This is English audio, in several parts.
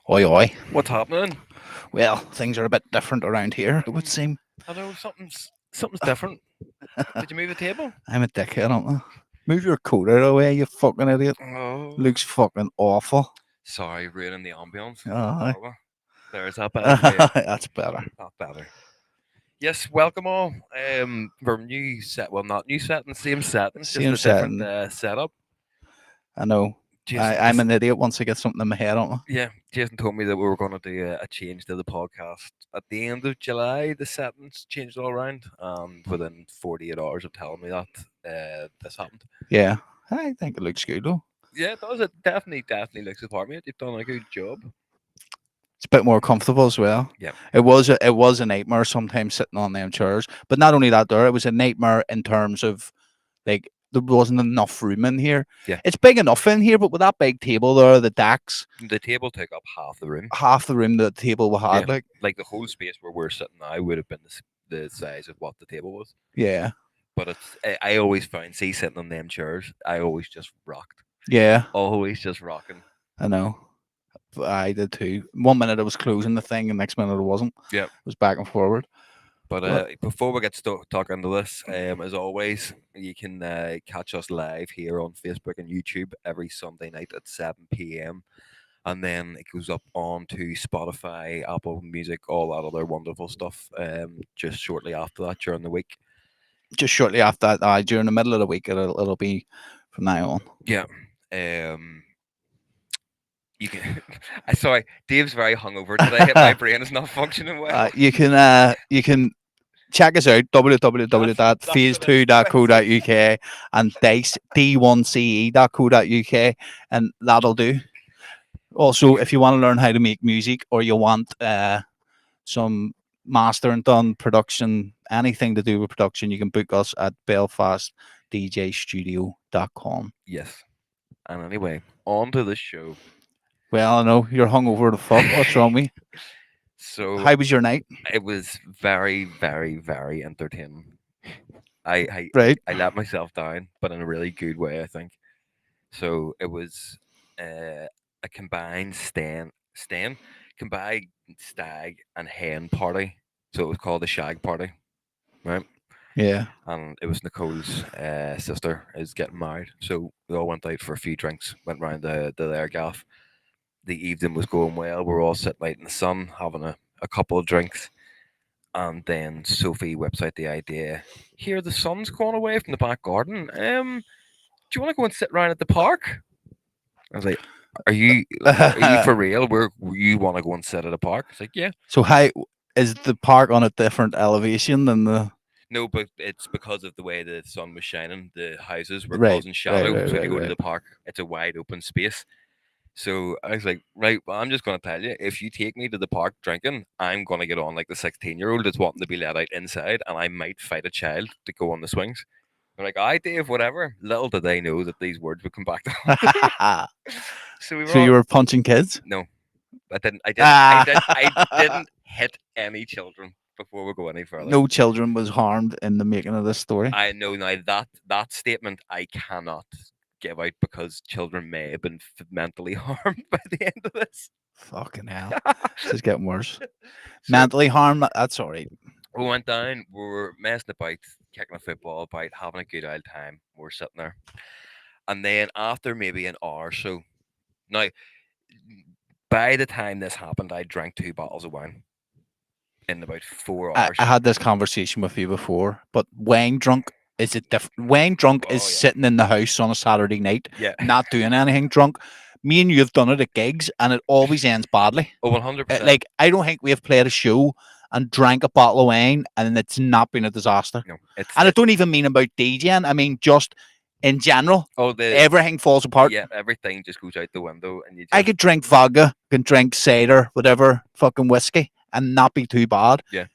Oi, oi. What's happening? Well, things are a bit different around here, it would seem. I know something's different. Did you move the table? I'm a dickhead, aren't I? Move your coat out of the way, you fucking idiot. Oh, Looks fucking awful. sorry, ruining the ambience. Aye. Are we? There's that better for you. That's better. Not better. Yes, welcome all. For new set, well, not new setting, same settings, just Same a different setting. setup. I know. Jason, I'm an idiot once I get something in my head, aren't I? yeah, Jason told me that we were going to do a change to the podcast at the end of July. The settings changed all around, and within 48 hours of telling me that, this happened. Yeah. I think it looks good, though. Yeah, it does. It definitely looks the part, mate. You've done a good job. It's a bit more comfortable as well. Yeah. It was a nightmare sometimes sitting on them chairs. But not only that, there it was a nightmare in terms of like there wasn't enough room in here. Yeah. It's big enough in here, but with that big table there, the decks, The table took up half the room. half the room the table we Yeah. had, Like the whole space where we're sitting now would have been the size of what the table was. yeah. But I always found, see, sitting on them chairs, I always just rocked. Yeah, Always just rocking. I know. I did too. 1 minute I was closing the thing, and next minute it wasn't. Yeah. It was back and forward. But before we get talking into this, as always, you can catch us live here on Facebook and YouTube every Sunday night at 7 p.m. And then it goes up onto Spotify, Apple Music, all that other wonderful stuff. Just shortly after that during the week. Just shortly after that, during the middle of the week, it'll be from now on. Yeah. You can. I sorry, Dave's very hungover today. My brain is not functioning well. You can check us out www.phase2.co.uk and d1ce.co.uk, and that'll do. Also, if you want to learn how to make music or you want some mastering done, production, anything to do with production, you can book us at belfastdjstudio.com. Yes. And anyway, on to the show. Well, I know you're hungover the fuck. What's wrong with me? So How was your night? it was very, very, very entertaining. I Right. I let myself down, but in a really good way, I think. So it was a combined combined stag and hen party. So it was called the shag party, right? Yeah. And it was Nicole's sister is getting married. So we all went out for a few drinks, went round the their gaff. The evening was going well. We were all sitting out in the sun, having a couple of drinks. And then Sophie whips out the idea. Here, the sun's going away from the back garden. Do you want to go and sit round at the park? I was like, are you for real? Where you want to go and sit at a park? It's like, yeah. So how is the park on a different elevation than the No, but it's because of the way the sun was shining. The houses were Right, causing shadow. right, So if you go to right. the park, it's a wide open space. So I was like, right, well, I'm just going to tell you, if you take me to the park drinking, I'm going to get on like the 16-year-old that's wanting to be let out inside, and I might fight a child to go on the swings. They're like, "I Dave, whatever." Little did they know that these words would come back to them. So we were So all you were punching kids? no, I didn't. I didn't hit any children before we go any further. No children was harmed in the making of this story. I know now that statement I cannot give out because children may have been mentally harmed by the end of this. Fucking hell. This is getting worse. So Mentally harmed, that's all right. we went down, we were messing about, kicking a football about, having a good old time. We were sitting there. And then after maybe an hour or so, now, by the time this happened, I drank 2 bottles of wine in about 4 hours. I had this conversation with you before, but wine drunk is it different? Wine drunk is Oh, yeah. sitting in the house on a Saturday night, Yeah. not doing anything drunk. Me and you have done it at gigs, and it always ends badly. Oh, 100%. Like, I don't think we have played a show and drank a bottle of wine, and it's not been a disaster. no, And I don't even mean about DJing. I mean just in general. Everything falls apart. Yeah, everything just goes out the window, and you. I could drink vodka, can drink cider, whatever, fucking whiskey, and not be too bad. Yeah.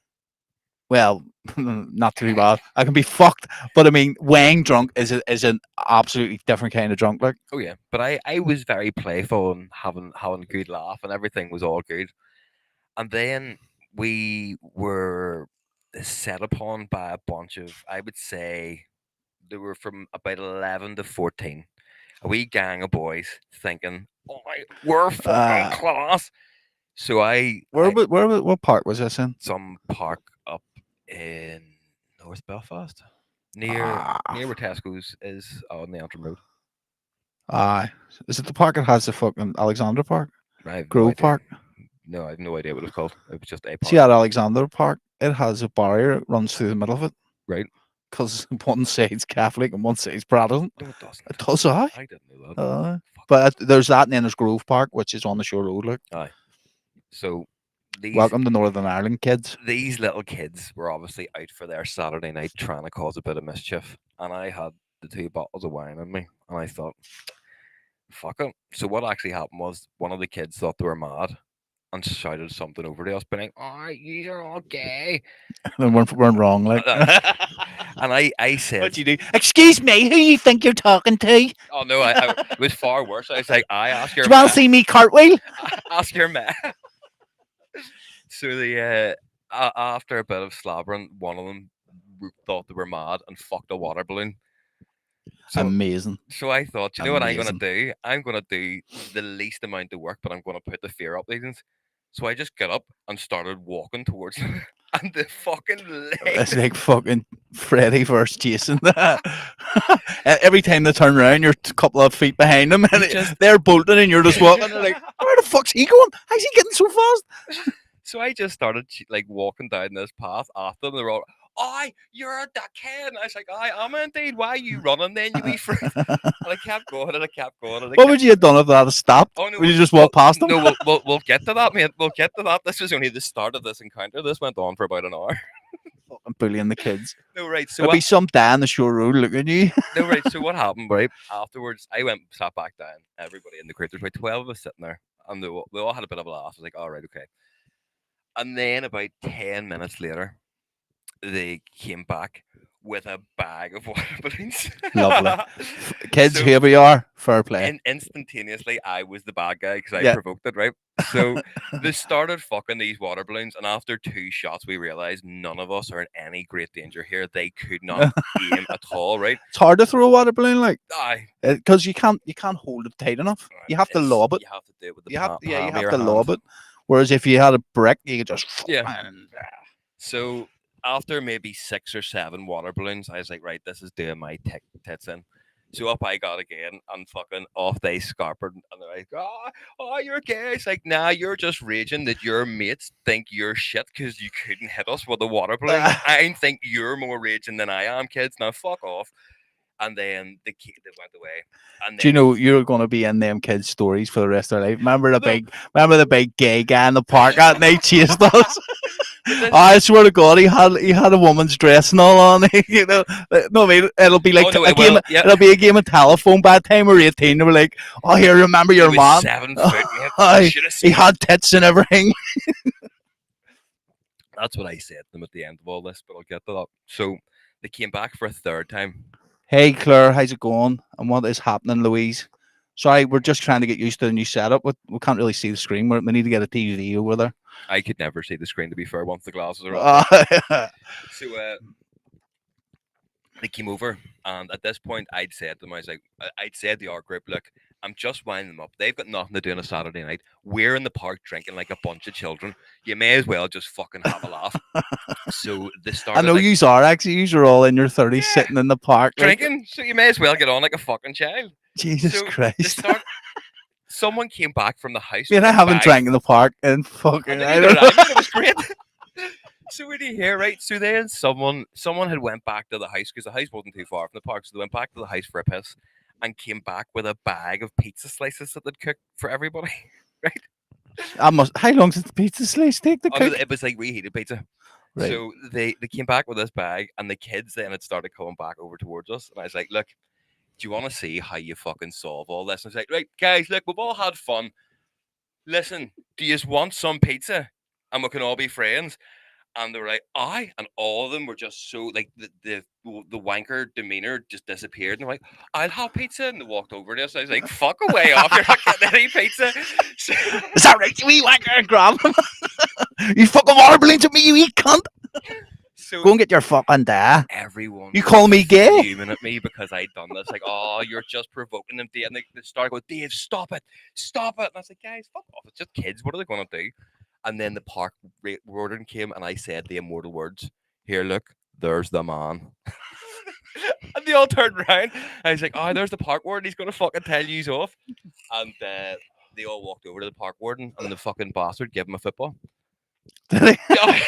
Well, not too bad. I can be fucked, but I mean, wine drunk is an absolutely different kind of drunk. Like, Oh yeah, but I was very playful and having a good laugh, and everything was all good. And then we were set upon by a bunch of, I would say, they were from about 11 to 14. A wee gang of boys thinking, "Oh, we're fucking class." So What park was this in? some park up in North Belfast, Ah, near where Tesco's is on the Antrim Road. aye. Is it the park that has the fucking Alexander Park? I have no Grove idea. Park? No, I have no idea what it was called. It was just a See park, at Alexander Park, it has a barrier that runs through the middle of it right? because one side's Catholic and one side's Protestant. No, it It doesn't. does, aye. I didn't know that. Fuck. But there's that, and then there's Grove Park, which is on the shore road. Like, Aye. So these welcome to Northern Ireland, kids. these little kids were obviously out for their Saturday night trying to cause a bit of mischief, and I had the 2 bottles of wine in me, and I thought, fuck it. So what actually happened was one of the kids thought they were mad and shouted something over to us, being like, "Oh, you are all gay." And weren't wrong. Like, And I said, what you do? Excuse me, who you think you're talking to? Do "Oh no, it was far worse." I was like, "I ask your you want ma, to see me cartwheel? ask your ma." So after a bit of slabbering, one of them thought they were mad and fucked a water balloon. So Amazing, so I thought, you know what I'm gonna amazing. do? I'm gonna do the least amount of work, but I'm gonna put the fear up these things. So I just got up and started walking towards them, and the fucking It's legs. like fucking Freddy versus Jason. Every time they turn around, you're a couple of feet behind them, and they're bolting, and you're just walking. They're like, "Where the fuck's he going? How's he getting so fast?" So I just started like walking down this path after them. They were all, "Aye, you're a dickhead." And I was like, "Aye, am I indeed. Why are you running then, you wee freak?" And I kept going and I kept going and I What kept. would you have done if that had stopped? Oh no, Would you just walk past them? no, we'll get to that, mate. We'll get to that. This was only the start of this encounter. This went on for about an hour. Fucking bullying the kids. No, right. So There'll be some down the shore road looking at you. no, right. So what happened, right? Afterwards, I went sat back down. Everybody in the crowd. There's about 12 of us sitting there, and they all had a bit of a laugh. I was like, "All right, okay." And then about 10 minutes later, they came back with a bag of water balloons. Lovely. Kids, So here we are. Fair play. and instantaneously, I was the bad guy because I Yeah. provoked it, right? So they started fucking these water balloons, and after 2 shots, we realized none of us are in any great danger here. They could not aim at all, right? It's hard to throw a water balloon, like, Aye, because you can't hold it tight enough. You have to it's- lob it. You have to do it with the You have palm you of have your to lob hand. it. Whereas if you had a brick, you could just Yeah. So after maybe 6 or 7 water balloons, I was like, right, this is doing my tits in. So up I got again, and fucking off they scarpered, and they're like, oh, you're gay. It's like, nah, you're just raging that your mates think you're shit because you couldn't hit us with a water balloon. I think you're more raging than I am, kids. Now fuck off. And then they went away. And Do you then know you're going to be in them kids' stories for the rest of their life? Remember the No. big gay guy in the park and they chased us. But this- I swear to God, he had a woman's dress and all on. You know, no, I mean, it'll be like Oh, no, a it game. will, yep. It'll be a game of telephone. By the time we're 18, they were like, "Oh, here, remember he your was man? 7 foot, mate. Aye, Should have He seen it. had tits and everything." That's what I said to them at the end of all this, but I'll get to that. So they came back for a third time. Hey, Claire, how's it going? And what is happening, Louise? Sorry, we're just trying to get used to the new setup. We can't really see the screen. We need to get a TV over there. I could never see the screen, to be fair, once the glasses are off. So they came over, and at this point, I'd said to them, I'd said to our group, look, I'm just winding them up. They've got nothing to do on a Saturday night. We're in the park drinking like a bunch of children. You may as well just fucking have a laugh. So they started. I know like, you are actually. You are all in your 30s Yeah. sitting in the park. like, drinking, so you may as well get on like a fucking child. Jesus So Christ. Someone came back from the house. Man, with I a haven't bag. drank in the park in I fucking. didn't I either, don't know. it was great. So what do you hear, right? So then someone had went back to the house because the house wasn't too far from the park. So they went back to the house for a piss and came back with a bag of pizza slices that they'd cooked for everybody. How long does the pizza slice take to Oh, no, cook? it was like reheated pizza. Right. So they came back with this bag, and the kids then had started coming back over towards us. And I was like, look, do you want to see how you fucking solve all this? And I was like, right, guys, look, we've all had fun. Listen, do you just want some pizza? And we can all be friends. And they were like, aye. And all of them were just so, like, the wanker demeanor just disappeared. And they're like, I'll have pizza. And they walked over to us. I was like, fuck away off. You're not getting any pizza. So, Is that right, you wee wanker? Grab him. You fucking water balloons at me, you wee cunt. so Go and get your fucking dad. everyone You was call me gay? fuming at me because I'd done this. Like, oh, you're just provoking them. And they started going, Dave, stop it. Stop it. And I was like, guys, fuck off. It's just kids. What are they going to do? And then the park warden came, and I said the immortal words, "Here, look, there's the man." And they all turned around. I was like, "Oh, there's the park warden. He's gonna fucking tell yous off." And they all walked over to the park warden, and the fucking bastard gave him a football. Yeah.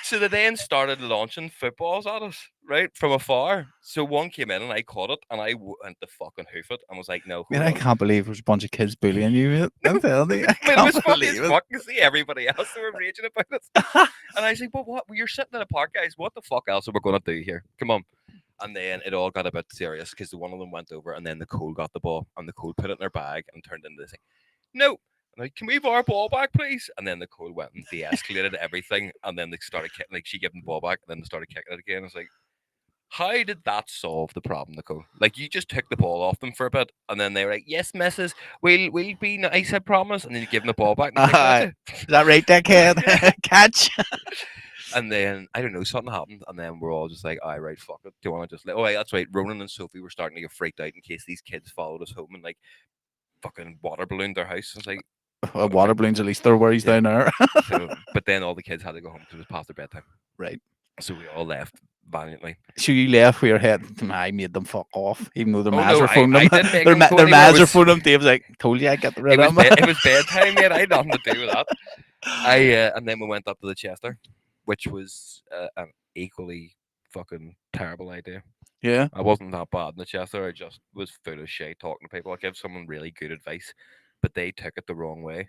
So they then started launching footballs at us, right, from afar. So one came in, and I caught it, and I went to fucking hoof it, and was like, "No, Man, hold I on." can't believe there's a bunch of kids bullying you, mate. I'm telling you, I But it was can't funny as believe fuck to see everybody else that were raging about it. it. And I was like, "But what? You're sitting in a park, guys. What the fuck else are we gonna do here? Come on." And then it all got a bit serious because the one of them went over, and then the Cole got the ball, and the Cole put it in their bag and turned into this thing. No. I'm like, "Can we have our ball back, please?" And then the Cole went and de-escalated everything, and then they started kicking. Like she gave them the ball back, and then they started kicking it again. It's like, how did that solve the problem, Nicole? Like you just took the ball off them for a bit, and then they were like, "Yes, missus, we'll be nice, I promise." And then you give them the ball back, and they kick it at you. Is that right, dickhead? Yeah. Catch. And then I don't know, something happened, and then we're all just like, "All right, fuck it. Do you want to just let?" Oh, wait, that's right. Ronan and Sophie were starting to get freaked out in case these kids followed us home and like fucking water ballooned their house. I was like, Water okay, balloons, at least they're worries yeah. down there. So, but then all the kids had to go home because it was past their bedtime. Right. So we all left valiantly. So you left with your head. I made them fuck off, even though their Oh ma's no, are phoning I them. didn't make them go Their anywhere. ma's are phoning them. Dave's like, told you I'd get rid of them. It was bedtime, mate. I had nothing to do with that. And then we went up to the Chester, which was an equally fucking terrible idea. Yeah. I wasn't that bad in the Chester. I just was full of shit talking to people. I gave someone really good advice, but they took it the wrong way,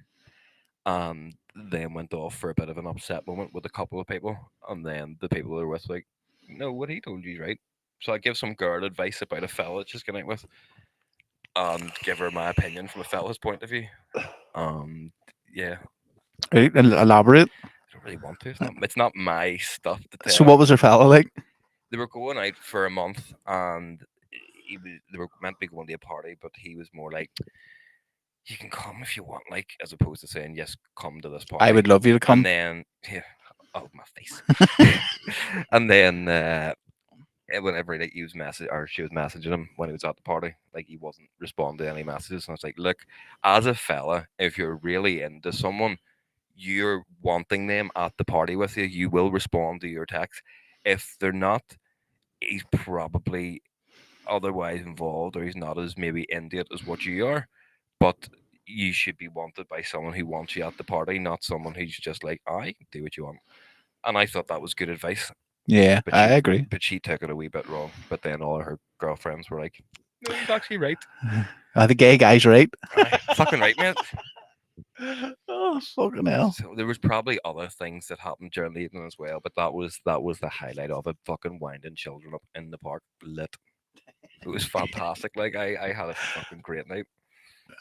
and then went off for a bit of an upset moment with a couple of people, and then the people they were with like, "No, what he told you is right." So I give some girl advice about a fella that she's going out with, and give her my opinion from a fella's point of view. Yeah, Right. And elaborate. I don't really want to. It's not my stuff to tell. So what was her fella like? They were going out for a month, and they were meant to be going to a party, but he was more like, "You can come if you want," like as opposed to saying, "Yes, come to this party." I would love you to come. And then yeah, oh my face. And then whenever like, he was she was messaging him when he was at the party, like he wasn't responding to any messages. And I was like, "Look, as a fella, if you're really into someone, you're wanting them at the party with you, you will respond to your text. If they're not, he's probably otherwise involved, or he's not as maybe into it as what you are. But you should be wanted by someone who wants you at the party, not someone who's just like, I can do what you want." And I thought that was good advice. Yeah, But I she, agree. but she took it a wee bit wrong. But then all of her girlfriends were like, "No, he's actually right." The gay guy's right. Aye, fucking right, mate. Oh, fucking hell. So there was probably other things that happened during the evening as well, but that was the highlight of it. Fucking winding children up in the park, lit. It was fantastic. Like I had a fucking great night.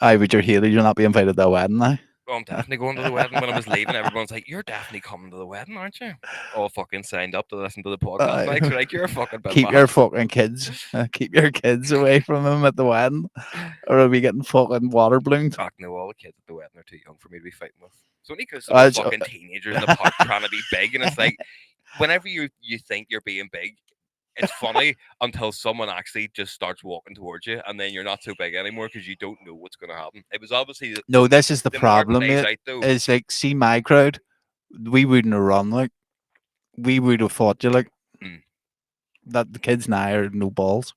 I would your hater, you'll not be invited to the wedding now. Oh, I'm definitely going to the wedding. When I was leaving, everyone's like, "You're definitely coming to the wedding, aren't you?" All fucking signed up to listen to the podcast. Like, so like, you're a fucking bit Keep mad. your fucking kids. Keep your kids away from him at the wedding. Or are we getting fucking water ballooned? Fuck no, all the kids at the wedding are too young for me to be fighting with. It's only because they're It's- fucking teenagers in the park trying to be big, and it's like, whenever you think you're being big, it's funny until someone actually just starts walking towards you, and then you're not so big anymore because you don't know what's going to happen. It was obviously No, this is the the problem, mark plays mate. out, though. Is like, see my crowd, we wouldn't have run like, we would have fought you like. Mm. That the kids now are no balls.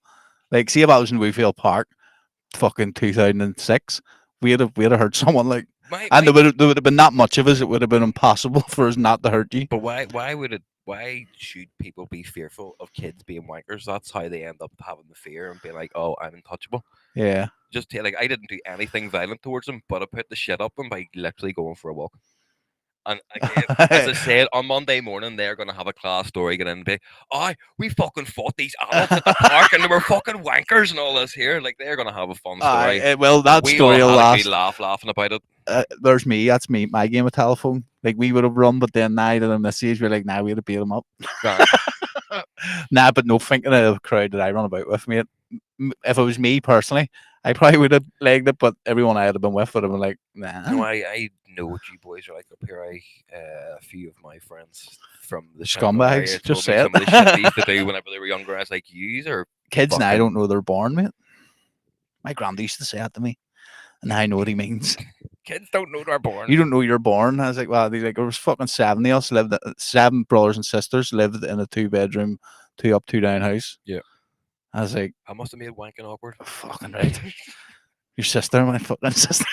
Like, see if I was in Wheelfield Park, fucking 2006, we'd have hurt someone like, and there would have been not much of us. It would have been impossible for us not to hurt you. But why should people be fearful of kids being wankers? That's how they end up having the fear and being like, "Oh, I'm untouchable." Yeah. Just like I didn't do anything violent towards them, but I put the shit up them by literally going for a walk. And again, as I said, on Monday morning, they're going to have a class story going in and be, we fucking fought these adults at the park and they were fucking wankers and all this here. Like, they're going to have a fun story. Well, that We story all will had a last. good laugh laughing about it. There's me. That's me. My game of telephone. Like, we would have run, but then now that I'm this age, we're like, we'd have beat them up. Right. But no, thinking of the crowd that I run about with, mate. If it was me personally, I probably would have legged it, but everyone I had been with would have been like, nah. No, I know what you boys are like up here. A few of my friends from the Scumbags, just say some it. of the shit they used to do whenever they were younger. I was like, "Yous are Kids now fucking-" don't know they're born, mate. My granddad used to say that to me, and I know what he means. Kids don't know they're born. You don't know you're born. I was like, wow, like, there was fucking 7 of us lived, 7 brothers and sisters lived in a 2-bedroom, 2 up, 2 down house. Yeah. I was like, I must have made wanking awkward. fucking right. Your sister, my fucking sister.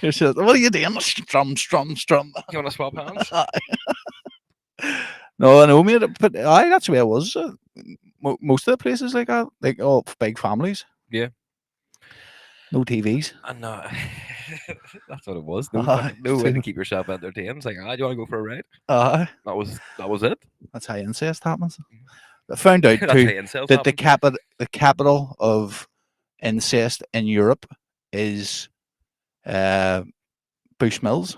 Your sister, what are you doing? Strum. You want to swap hands? No, I know, mate, but that's the way it was. Most of the places like that, like all big families. Yeah. No TVs. And that's what it was. No, Aye, no way to too. keep yourself entertained. It's like, do you want to go for a ride? Aye. That was it. That's how incest happens. I found out That's too how incels that happen. the capital of incest in Europe is Bushmills.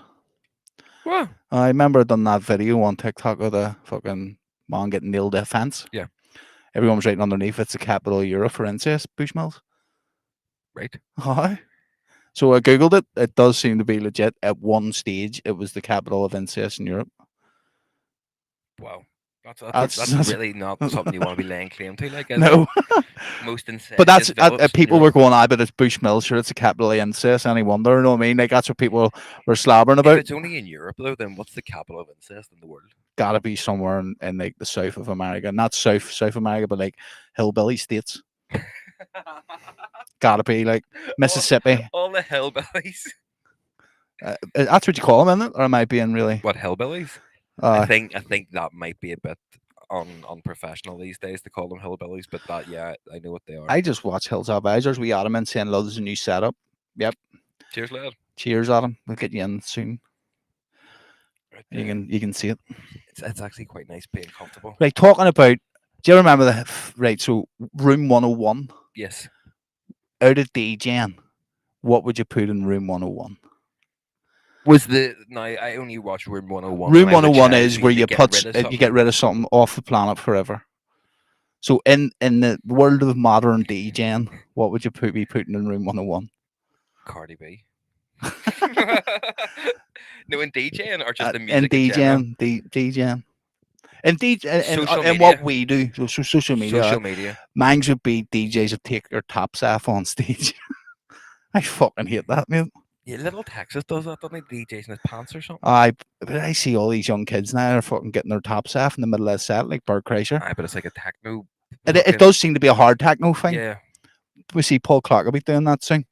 What? I remember I done that video on TikTok of the fucking man getting nailed to a fence. Yeah. Everyone was writing underneath, it's the capital of Europe for incest, Bushmills. Right. Aye. So I googled it. It does seem to be legit. At one stage, it was the capital of incest in Europe. Wow. That's really not something you want to be laying claim to. Like, is no. it? Most incest. But that's villages, people you know. were going, but it's Bushmills, sure, it's the capital of incest. Any wonder? You know what I mean? Like, that's what people were slobbering If about. it's only in Europe, though, then what's the capital of incest in the world? Gotta be somewhere in like the south of America, not South America, but like hillbilly states. Gotta be like Mississippi. All the hillbillies. That's what you call them, isn't it? Or am I being really? What, hillbillies? Uh, I think that might be a bit unprofessional these days to call them hillbillies, but that, yeah, I know what they are. I just watch Hills Advisors. We Adam saying, "Love, there's a new setup." Yep. Cheers, lad. Cheers, Adam. We'll get you in soon. Right, You can see it. It's actually quite nice being comfortable. Right, talking about. Do you remember the right? So room 101. Yes. Out of DJing, what would you put in room 101? Was now I only watch Room 101. Room when I was a 101 child, is so where to you get put rid of you something. get rid of something off the planet forever. So in the world of modern DJing, what would you be putting in room 101? Cardi B. No, in DJing or just the In music in general? DJing. And Social and what media. we do, so social media. Social media. Mine would be DJs that take their tops off on stage. I fucking hate that, man. Yeah, Little Texas does that, doesn't he? DJs in his pants or something. But I see all these young kids now are fucking getting their tops off in the middle of the set, like Bert Kreischer. Aye, but it's like a techno. It does seem to be a hard techno thing. Yeah, We see Paul Clockerby doing that soon.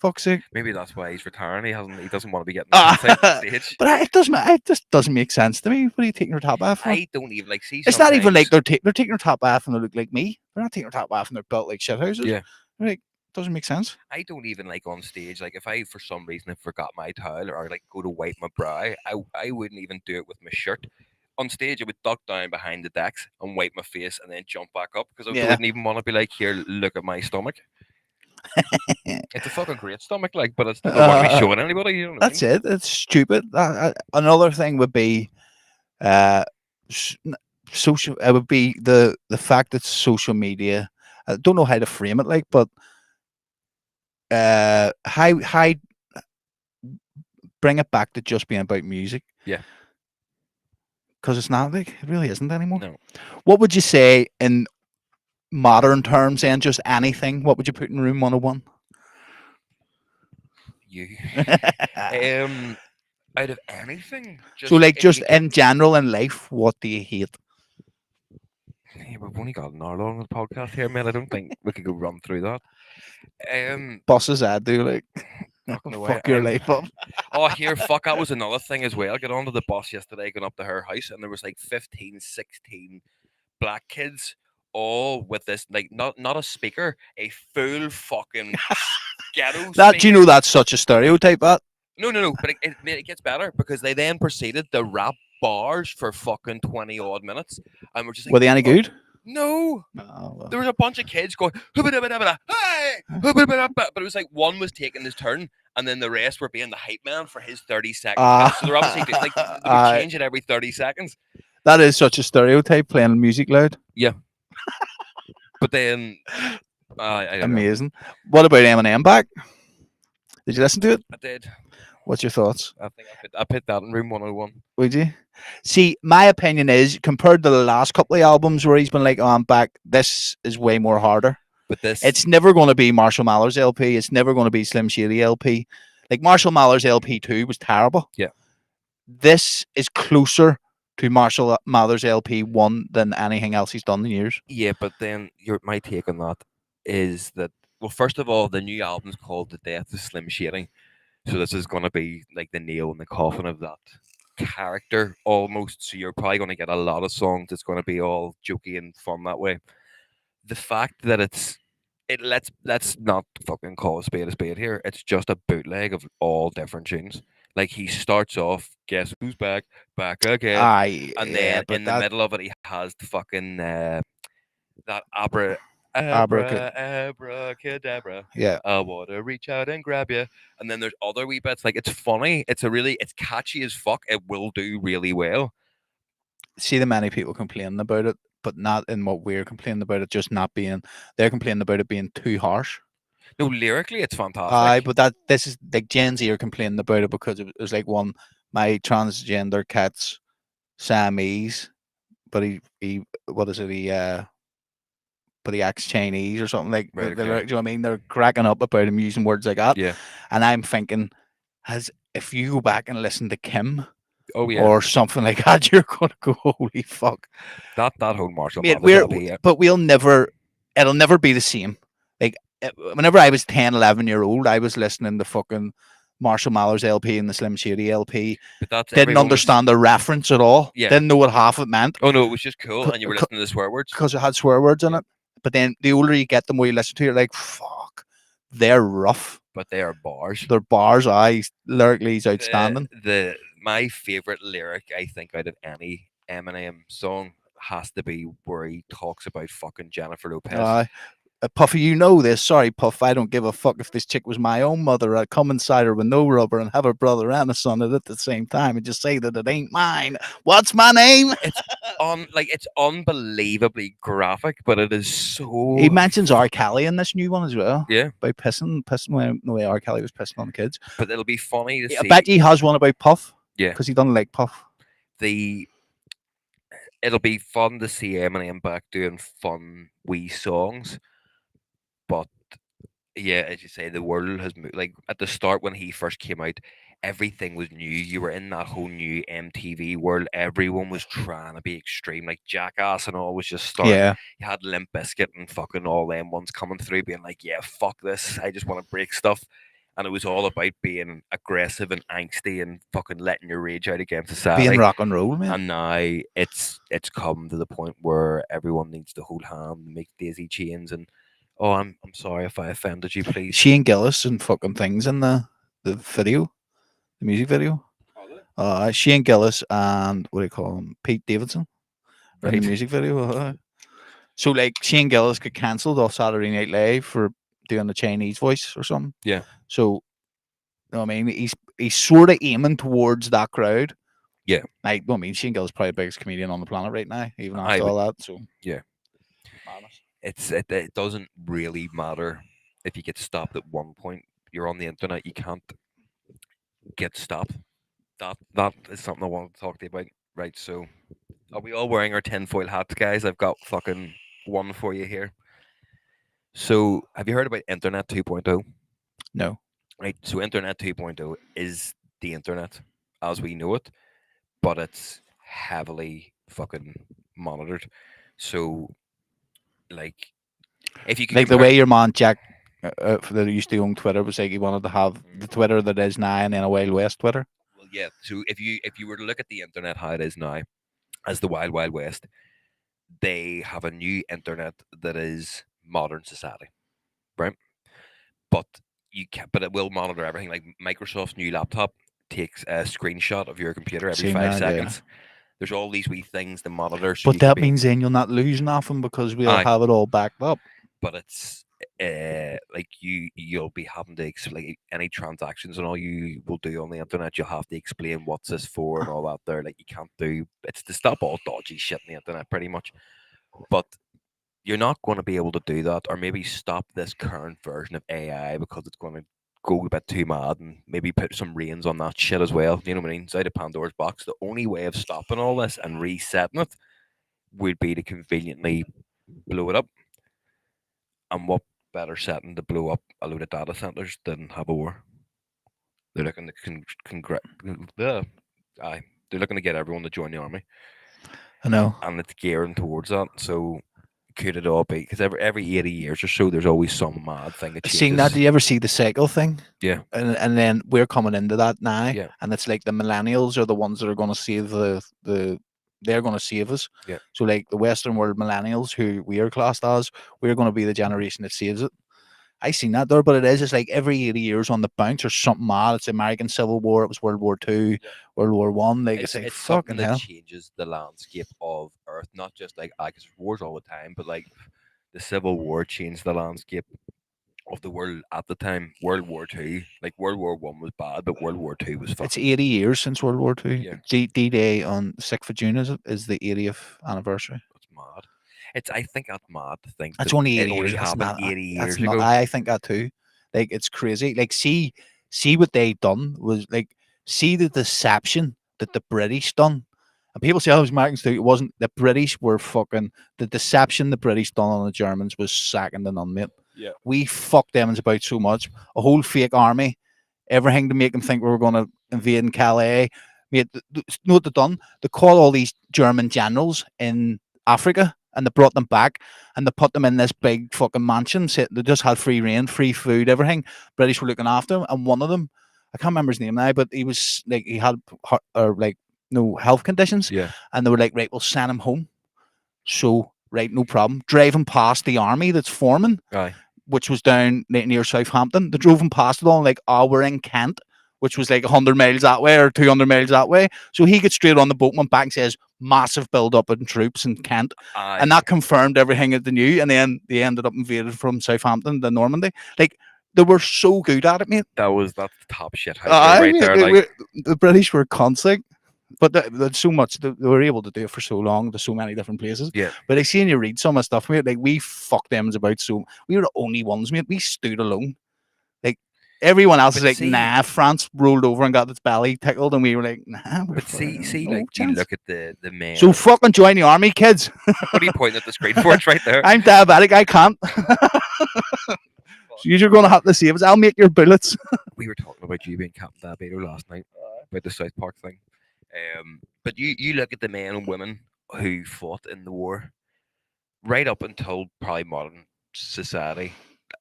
Fuck's sake. maybe that's why he's retiring. He doesn't want to be getting outside the stage. But it just doesn't make sense to me. What are you taking your top off for? I don't even like see. It's not even like sometimes- they're taking their top off and they look like me. They're not taking their top off and they're built like shithouses. Yeah. Like, doesn't make sense. I don't even like on stage. Like if I for some reason have forgot my towel or like go to wipe my brow, I wouldn't even do it with my shirt. On stage, I would duck down behind the decks and wipe my face and then jump back up because I Yeah. wouldn't even want to be like, here, look at my stomach. It's a fucking great stomach, like, but I still don't want to be showing anybody. You know what I That's it. It's stupid. Another thing would be, social. It would be the fact that social media. I don't know how to frame it, like, but how bring it back to just being about music. Yeah. Because it's not like it really isn't anymore. No. What would you say in modern terms and just anything? What would you put in room 101? You. Out of anything. So like if you just get- in general in life, what do you hate? Yeah, we've only got an hour long on the podcast here, man. I don't think we could go run through that. Bosses I do like Fucking away, fuck your life up. Oh, here, fuck, that was another thing as well. I got onto the bus yesterday, going up to her house, and there was like 15, 16 black kids, all with this, like, not a speaker, a full fucking ghetto That do you speaker. know that's such a stereotype that? No, but it gets better because they then proceeded to rap bars for fucking 20 odd minutes, and we're just like, Were they any "Oh, good? No. Oh, well. There was a bunch of kids going, "Hubba-dubba-dubba-da, hey, hubba-dubba-dubba," but it was like one was taking his turn, and then the rest were being the hype man for his 30-second. So they're obviously like they would change it every 30 seconds. That is such a stereotype, playing music loud. But then, I don't know. Amazing. What about Eminem back? Did you listen to it? I did. What's your thoughts? I think I put that in room 101. Would you? See, my opinion is compared to the last couple of albums where he's been like, "Oh, I'm back," this is way more harder. But this, It's never going to be Marshall Mathers LP. It's never going to be Slim Shady LP. Like Marshall Mathers LP2 was terrible. Yeah. This is closer to Marshall Mathers LP1 than anything else he's done in years. Yeah, but then my take on that is that, well, first of all, the new album's called "The Death of Slim Shady," so this is going to be like the nail in the coffin of that character almost. So you're probably going to get a lot of songs that's going to be all jokey and fun that way. The fact that let's not fucking call a spade here. It's just a bootleg of all different tunes. Like he starts off, guess who's back, back again, Aye, and yeah, then but in the that middle of it, he has the fucking that Abraca, abracadabra. yeah. I wanna reach out and grab you. And then there's other wee bits. Like it's funny. It's catchy as fuck. It will do really well. See the many people complaining about it, but not in what we're complaining about it just not being. They're complaining about it being too harsh. No, lyrically, it's Aye, fantastic. but that this is like Gen Z are complaining about it because it was like one my transgender cat's Siamese, but he what is it but he acts Chinese or something like. Right. Do you know Okay. what I mean? They're cracking up about him using words like that, Yeah. and I'm thinking, has if you go back and listen to Kim Oh yeah. or something like that, you're gonna go holy fuck. That whole Marshall Mate, Mathers LP. Yeah. but we'll never, it'll never be the same. Like, whenever I was 10, 11-year old, I was listening to fucking Marshall Mathers LP and the Slim Shady LP. But that's Didn't everyone was. understand the reference at all. Yeah. Didn't know what half it meant Oh no, it was just cool, and you were listening to the swear words. because it had swear words in Yeah. it. But then the older you get, the more you listen to it, you're like, fuck, they're rough. But they are bars. Their bars, lyrically, is outstanding. The my favorite lyric I think out of any Eminem song has to be where he talks about fucking Jennifer Lopez. Puffy, you know this. Sorry, Puff. I don't give a fuck if this chick was my own mother. I'd come inside her with no rubber and have a brother and a son at the same time and just say that it ain't mine. What's my name? It's unbelievably graphic, but it is so. He mentions R. Kelly in this new one as well. Yeah, By pissing when the way R. Kelly was pissing on the kids. but it'll be funny to I see. bet he has one about Puff. Yeah, because he doesn't like Puff. It'll be fun to see Eminem back doing fun wee songs, but yeah, as you say, the world has moved. Like at the start when he first came out, everything was new. You were in that whole new MTV world. Everyone was trying to be extreme, like Jackass and all was just starting. Yeah, You had Limp Bizkit and fucking all them ones coming through, being like, "Yeah, fuck this. I just want to break stuff." And it was all about being aggressive and angsty and fucking letting your rage out against society. being rock and roll, man. And now it's come to the point where everyone needs to hold hand and make daisy chains and oh I'm sorry if I offended you, please. Shane Gillis and fucking things in the video, the music video. Shane Gillis and what do you call him? Pete Davidson in the Right. music video. So like Shane Gillis got cancelled off Saturday Night Live for doing the Chinese voice or something. Yeah. So you know what I mean, he's sort of aiming towards that crowd. Yeah. Like, well, I mean, Shane Gillis is probably the biggest comedian on the planet right now, even I after would- all that. So yeah. madness. It doesn't really matter if you get stopped at one point. You're on the internet, you can't get stopped. That is something I want to talk to you about. Right, so are we all wearing our tinfoil hats, guys? I've got fucking one for you here. So have you heard about Internet 2.0? No. Right, so Internet 2.0 is the internet as we know it, but it's heavily fucking monitored. So, like, if you can Like the compare- way your man Jack that used to own Twitter was like he wanted to have the Twitter that is now and then a Wild West Twitter. well, yeah. So if you were to look at the internet how it is now, as the Wild Wild West, they have a new internet that is modern society, right? But you can't. But it will monitor everything. Like Microsoft's new laptop takes a screenshot of your computer every Seen 5 that, yeah. seconds. There's all these wee things to monitor. So But you can that be- means then you'll not lose nothing because we'll Aye. have it all backed up. but it's like you'll be having to like any transactions and all you will do on the internet. You'll have to explain what's this for and all that. There, like you can't do. It's to stop all dodgy shit on the internet, pretty much. But you're not going to be able to do that, or maybe stop this current version of AI because it's going to go a bit too mad and maybe put some reins on that shit as well. You know what I mean? It's out of Pandora's box. The only way of stopping all this and resetting it would be to conveniently blow it up. And what better setting to blow up a load of data centers than have a war? They're looking to uh, aye, they're looking to get everyone to join the army, I know. and it's gearing towards that. So could it all be? Because every 80 years or so, there's always some mad thing that Seeing that, changes. do you ever see the cycle thing? Yeah, And then we're coming into that now, yeah, and it's like the millennials are the ones that are going to save the they're going to save us. yeah. So like the Western world millennials, who we are classed as, we're going to be the generation that saves it. I seen that there, but it is. It's like every 80 years on the bounce or something mad. It's the American Civil War. It was World War Two, Yeah. World War One. Like it's like It's something fucking that hell. changes the landscape of Earth, not just like I guess wars all the time, but like the Civil War changed the landscape of the world at the time. World War Two, like World War One was bad, but World War Two was It's fucking 80 years since World War Two. yeah. D-Day on 6th of June is the 80th anniversary. That's mad. It's I think that's mad to think That's that only it 80 only years. That's happened not. 80 That's years not. ago. I think that too. Like it's crazy. Like see what they done was like see the deception that the British done. And people say, "Oh, it was Americans too." It wasn't. The British were fucking the deception the British done on the Germans was second to none, mate. Yeah. We fucked them about so much. A whole fake army, everything to make them think we were going to invade in Calais. Mate, know what they done? They caught all these German generals in Africa and they brought them back and they put them in this big fucking mansion. They just had free reign, free food, everything. British were looking after them, and one of them, I can't remember his name now, but he was like he had or like no health conditions, Yeah. and they were like, right, we'll send him home. So right, no problem. Driving past the army that's forming, Aye. which was down near Southampton. They drove him past it all, like, oh, we're in Kent, which was like 100 miles that way or 200 miles that way. So he gets straight on the boat and went back and says, massive build up in troops in Kent. Aye. And that confirmed everything that they knew. And then they ended up invaded from Southampton to Normandy. Like, they were so good at it, mate. That's the top shit highway right there. Like The British were constant. But there's so much they were able to do it for so long to so many different places. yeah. But I see and you read some of the stuff, mate, like we fucked them about so we were the only ones, mate. We stood alone. Like everyone else is But like, see- nah, France rolled over and got its belly tickled, and we were like, nah. But see, no like you chance. look at the men. So fucking join the army, kids. What are you pointing at the screen for? It's right there. I'm diabetic, I can't. So you're gonna have to save us. I'll make your bullets. We were talking about you being Captain Diabeto last night about the South Park thing. But you look at the men and women who fought in the war, right up until probably modern society,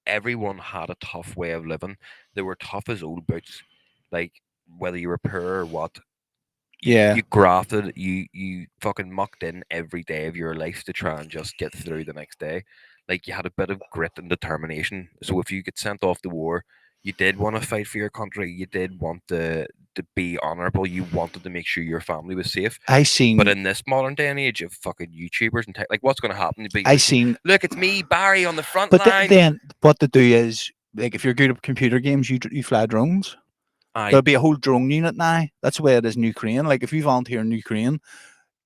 everyone had a tough way of living. They were tough as old boots. Like whether you were poor or what, Yeah. you grafted, you fucking mucked in every day of your life to try and just get through the next day. Like you had a bit of grit and determination. So if you get sent off the war, you did want to fight for your country. You did want to be honorable. You wanted to make sure your family was safe. I seen But in this modern day and age of fucking YouTubers and tech, like what's going to happen? You'd be I like, seen look, it's me, Barry, on the front but line. then what they do is like if you're good at computer games, you fly drones. Aye, There'll be a whole drone unit now. That's the way it is in Ukraine. Like if you volunteer in Ukraine,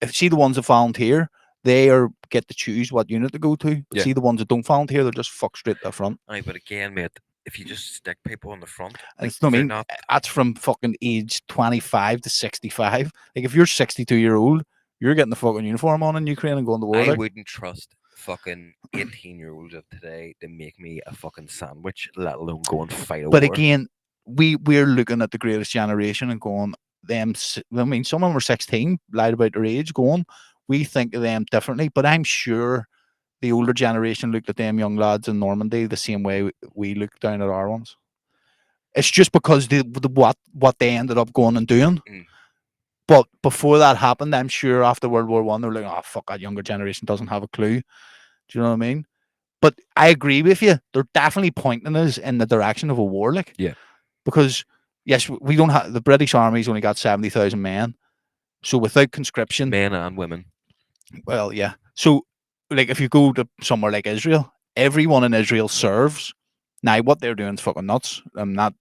if see the ones that volunteer, they are get to choose what unit to go to. But Yeah. see the ones that don't volunteer, they're just fuck straight to the front. aye, but again, mate, if you just stick people on the front, And like, it's, I they're mean, not. that's from fucking age 25 to 65. Like if you're 62 year old, you're getting the fucking uniform on in Ukraine and going to war. I Like. wouldn't trust fucking 18-year-olds of today to make me a fucking sandwich, let alone go and fight a But war. again, we're looking at the greatest generation and going them. I mean, some of them were 16, lied about their age. Going, we think of them differently. But I'm sure the older generation looked at them young lads in Normandy the same way we look down at our ones. It's just because what they ended up going and doing. Mm. But before that happened, I'm sure after World War One, they were like, "Oh fuck, that younger generation doesn't have a clue." Do you know what I mean? But I agree with you. They're definitely pointing us in the direction of a war, like. Yeah. Because yes, we don't have the British Army's only got 70,000 men, so without conscription, Men and women. well, yeah. So, like, if you go to somewhere like Israel, everyone in Israel serves. Now, what they're doing is fucking nuts. I'm not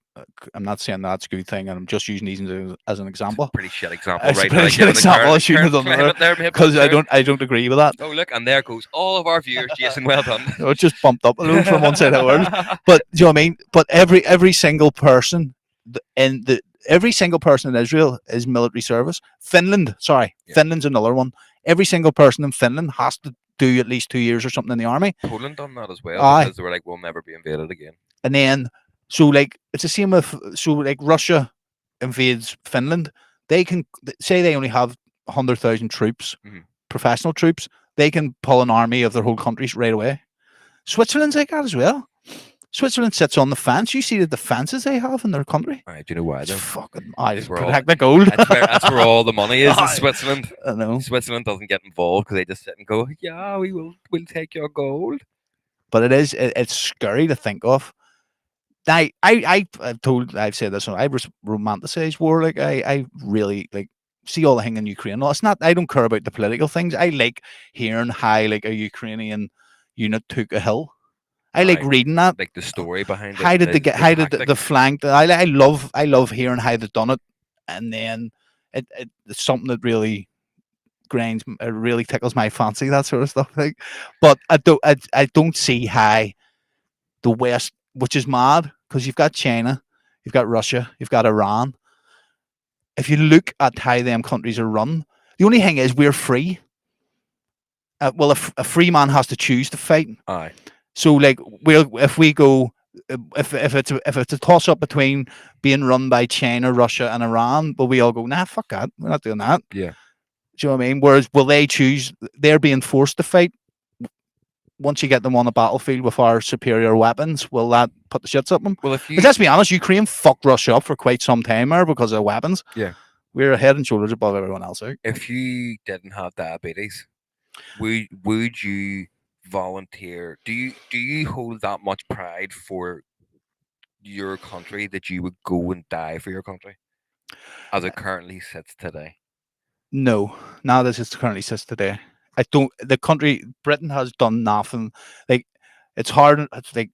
saying that's a good thing, and I'm just using these as an example. Pretty shit example, It's a right? pretty now, shit given the example. I current- shouldn't have current done that climate there, mate, because but I don't agree with that. Oh look, and there goes all of our viewers, Jason. Well done. It just bumped up a little from one side of the world. But do you know what I mean? But every single person every single person in Israel is military service. Finland, sorry, Yeah. Finland's another one. Every single person in Finland has to do at least 2 years or something in the army. Poland done that as well Aye. because they were like, we'll never be invaded again. And then so like it's the same with so like Russia invades Finland, they can say they only have 100,000 troops, Mhm. professional troops. They can pull an army of their whole countries right away. Switzerland's like that as well. Switzerland sits on the fence. You see the defenses they have in their country. Right, do you know why It's though? fucking. I just We're all protect the gold. that's where all the money is in I Switzerland. know, Switzerland doesn't get involved because they just sit and go, "Yeah, we'll take your gold." but it's scary to think of. I've said this. I romanticize war. Like I really like see all the thing in Ukraine. No, it's not. I don't care about the political things. I like hearing how like a Ukrainian unit took a hill. I like Aye, reading that. like the story behind it, How did they get? the How did the tactics. flank? I love hearing how they done it, and then it's something that really grinds. It really tickles my fancy. That sort of stuff. Like, but I don't see how the West, which is mad because you've got China, you've got Russia, you've got Iran. If you look at how them countries are run, the only thing is we're free. Well, a free man has to choose to fight. Aye, So, like, if we go, if it's a toss up between being run by China, Russia, and Iran, but we all go, nah, fuck that, we're not doing that. yeah. Do you know what I mean? Whereas, will they choose? They're being forced to fight. Once you get them on the battlefield with our superior weapons, will that put the shits up them? Well, if Because you, let's be honest, Ukraine fucked Russia up for quite some time there because of weapons. yeah, We're head and shoulders above everyone else out. if you didn't have diabetes, would you volunteer? Do you hold that much pride for your country that you would go and die for your country, as it currently sits today? No, now this is currently sits today. I don't. The country Britain has done nothing. Like it's hard. It's like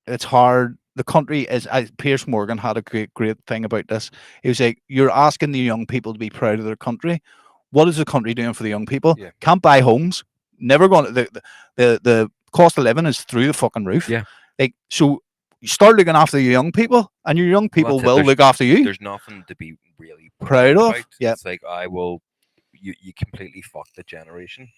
it's hard. The country is. Pierce Morgan had a great thing about this. He was like, "You're asking the young people to be proud of their country. What is the country doing for the young people? Yeah. Can't buy homes. Never going. The cost of living is through the fucking roof. Yeah. Like so." You start looking after your young people, and your young Well, people that's it. will look after you. There's nothing to be really Proud proud of. about. Yeah. It's like I will. You completely fucked the generation,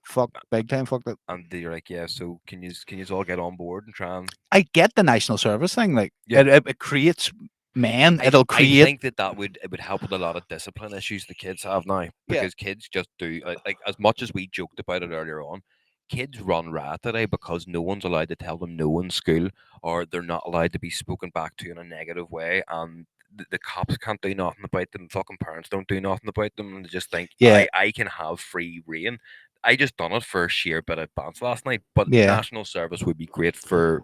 Fuck. Big time. Fuck that. and you're like, yeah. So can you all get on board and try and? I get the national service thing. Like Yeah. it creates men. I, It'll I create. think that would it would help with a lot of discipline issues the kids have now Yeah. because kids just do like as much as we joked about it earlier on. Kids run riot today because no one's allowed to tell them no in school, or they're not allowed to be spoken back to in a negative way, and the cops can't do nothing about them. Fucking parents don't do nothing about them, and they just think Yeah. I can have free reign. I just done it for a sheer bit of bounce last night, but Yeah. national service would be great for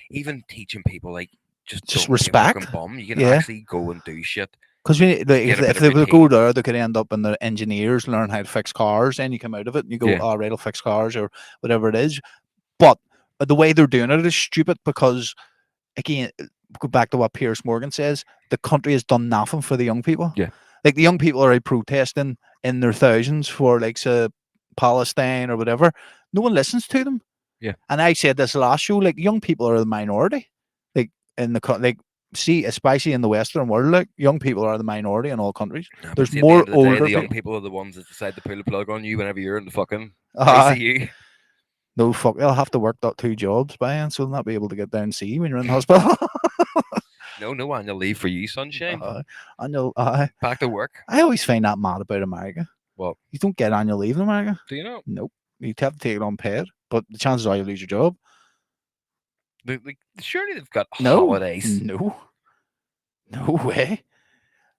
even teaching people like just Just don't be a fucking respect. bum. You can Yeah. actually go and do shit. Because like, Get a if bit they of were to go routine. there, they could end up in the engineers, learn how to fix cars, and you come out of it and you go, Yeah. all right, I'll fix cars or whatever it is. But the way they're doing it is stupid because, again, go back to what Pierce Morgan says, the country has done nothing for the young people. Yeah. Like the young people are out protesting in their thousands for like say, Palestine or whatever. No one listens to them. Yeah. And I said this last show, like young people are the minority. Like in the like see, especially in the Western world, like young people are the minority in all countries. Yeah, but There's see, at more the end of the day, older the young people. people are the ones that decide to pull the plug on you whenever you're in the fucking Uh, ICU. no fuck, they'll have to work that 2 jobs by and so they'll not be able to get down and see you when you're in the hospital. No annual leave for you, sunshine. Annual, Back to work. I always find that mad about America. What? You don't get annual leave in America. Do you know? Nope. You have to take it unpaid, but the chances are you lose your job. Surely they've got No. holidays. No. No way.